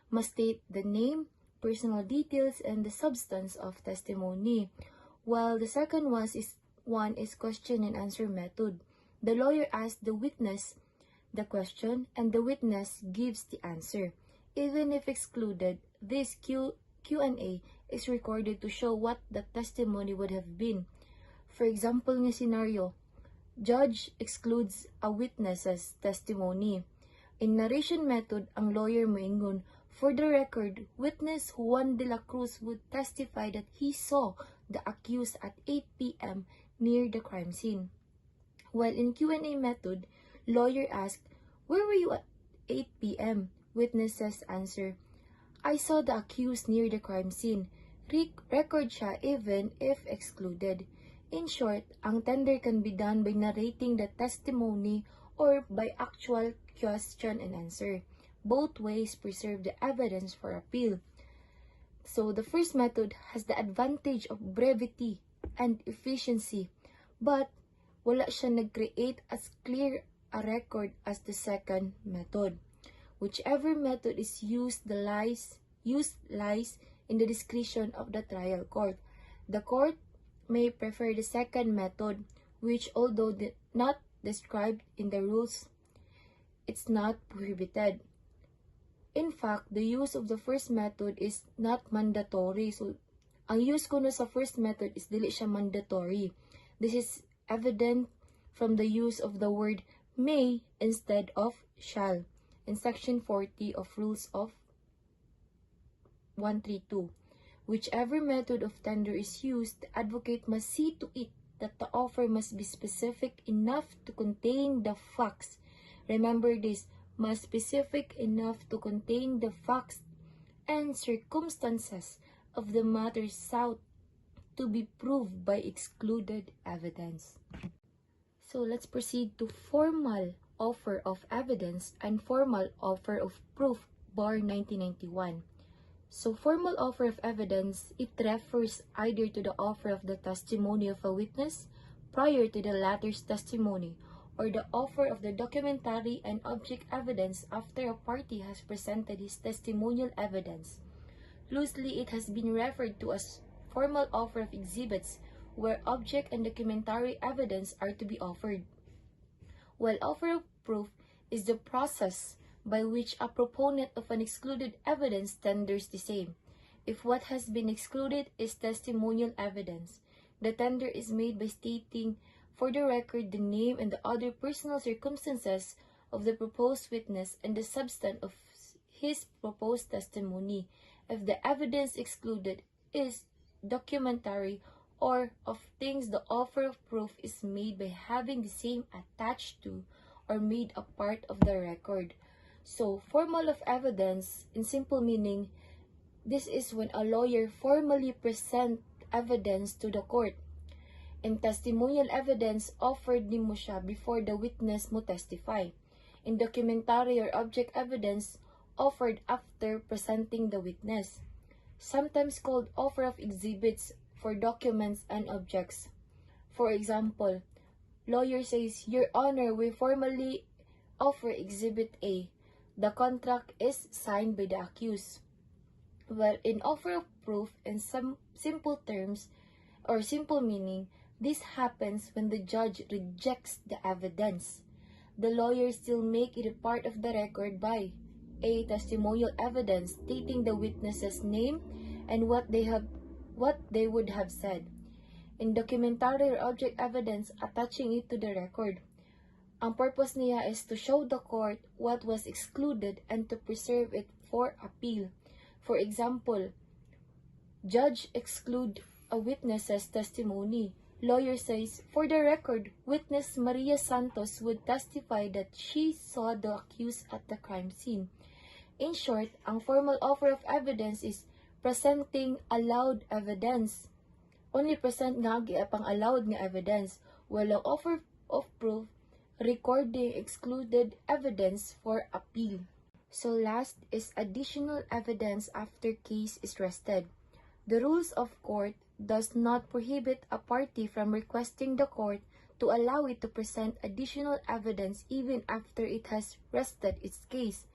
must state the name, personal details, and the substance of testimony. While the second one is question and answer method. The lawyer asks the witness the question and the witness gives the answer. Even if excluded, this Q&A is recorded to show what the testimony would have been. For example nga scenario, judge excludes a witness's testimony. In narration method, ang lawyer moingon, for the record, witness Juan de la Cruz would testify that he saw the accused at 8 p.m. near the crime scene. While in Q&A method, lawyer asked, where were you at 8 p.m.? Witnesses answer, I saw the accused near the crime scene. Record siya even if excluded. In short, ang tender can be done by narrating the testimony or by actual question and answer. Both ways preserve the evidence for appeal. So the first method has the advantage of brevity and efficiency, but wala siya nag-create as clear a record as the second method. Whichever method is used lies in the discretion of the trial court. The court may prefer the second method, which although not described in the rules, it's not prohibited. In fact, the use of the first method is not mandatory. So, ang use ko no sa first method is dili siya mandatory. This is evident from the use of the word may instead of shall in section 40 of Rules of 132. Whichever method of tender is used, the advocate must see to it that the offer must be specific enough to contain the facts. Remember this, must specific enough to contain the facts and circumstances of the matter sought to be proved by excluded evidence. So let's proceed to formal offer of evidence and formal offer of proof, bar 1991. So formal offer of evidence, it refers either to the offer of the testimony of a witness prior to the latter's testimony, or the offer of the documentary and object evidence after a party has presented his testimonial evidence. Loosely, it has been referred to as formal offer of exhibits, where object and documentary evidence are to be offered. While offer of proof is the process by which a proponent of an excluded evidence tenders the same. If what has been excluded is testimonial evidence, the tender is made by stating for the record the name and the other personal circumstances of the proposed witness and the substance of his proposed testimony, if the evidence excluded is documentary or of things the offer of proof is made by having the same attached to or made a part of the record. So, formal of evidence, in simple meaning, this is when a lawyer formally present evidence to the court. In testimonial evidence, offered nimo siya before the witness mo testify. In documentary or object evidence, offered after presenting the witness. Sometimes called offer of exhibits for documents and objects. For example, lawyer says, Your Honor, we formally offer Exhibit A. The contract is signed by the accused. Well, in offer of proof, in some simple terms or simple meaning, this happens when the judge rejects the evidence. The lawyer still make it a part of the record by A. Testimonial evidence stating the witness's name and what they would have said. In documentary or object evidence, attaching it to the record. Ang purpose niya is to show the court what was excluded and to preserve it for appeal. For example, judge exclude a witness's testimony. Lawyer says, for the record, witness Maria Santos would testify that she saw the accused at the crime scene. In short, ang formal offer of evidence is presenting allowed evidence. Only present nga pang allowed nga evidence, while ang offer of proof, recording excluded evidence for appeal. So last is additional evidence after case is rested. The rules of court does not prohibit a party from requesting the court to allow it to present additional evidence even after it has rested its case.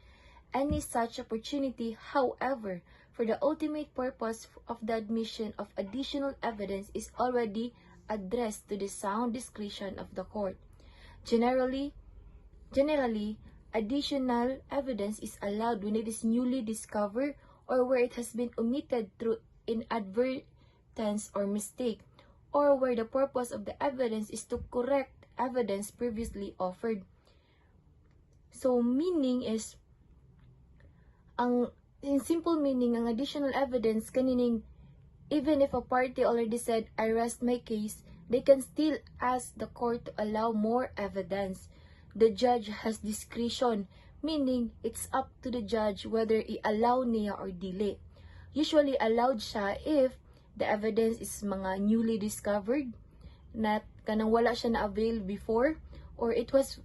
Any such opportunity, however, for the ultimate purpose of the admission of additional evidence is already addressed to the sound discretion of the court. Generally, additional evidence is allowed when it is newly discovered or where it has been omitted through inadvertence or mistake, or where the purpose of the evidence is to correct evidence previously offered. So, meaning is, in simple meaning, ang additional evidence, kanining, even if a party already said, I rest my case, they can still ask the court to allow more evidence. The judge has discretion, meaning it's up to the judge whether i-allow niya or dili. Usually allowed siya if the evidence is mga newly discovered, na kanang wala siya na-avail before, or it was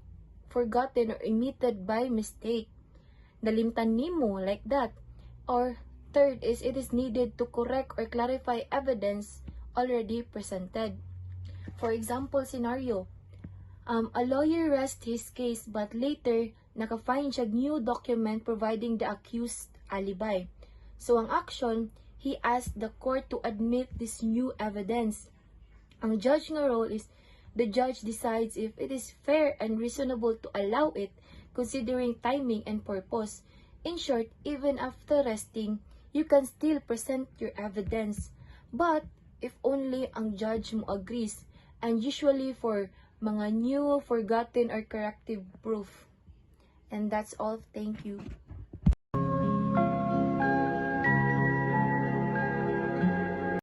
forgotten or omitted by mistake. Nalimtan nimo, like that. Or third is it is needed to correct or clarify evidence already presented. For example, scenario, a lawyer rests his case but later naka-find siya new document providing the accused alibi. So ang action, he asked the court to admit this new evidence. Ang judge nga role is the judge decides if it is fair and reasonable to allow it considering timing and purpose. In short, even after resting, you can still present your evidence. But if only ang judge mo agrees, and usually for mga new, forgotten, or corrective proof. And that's all. Thank you.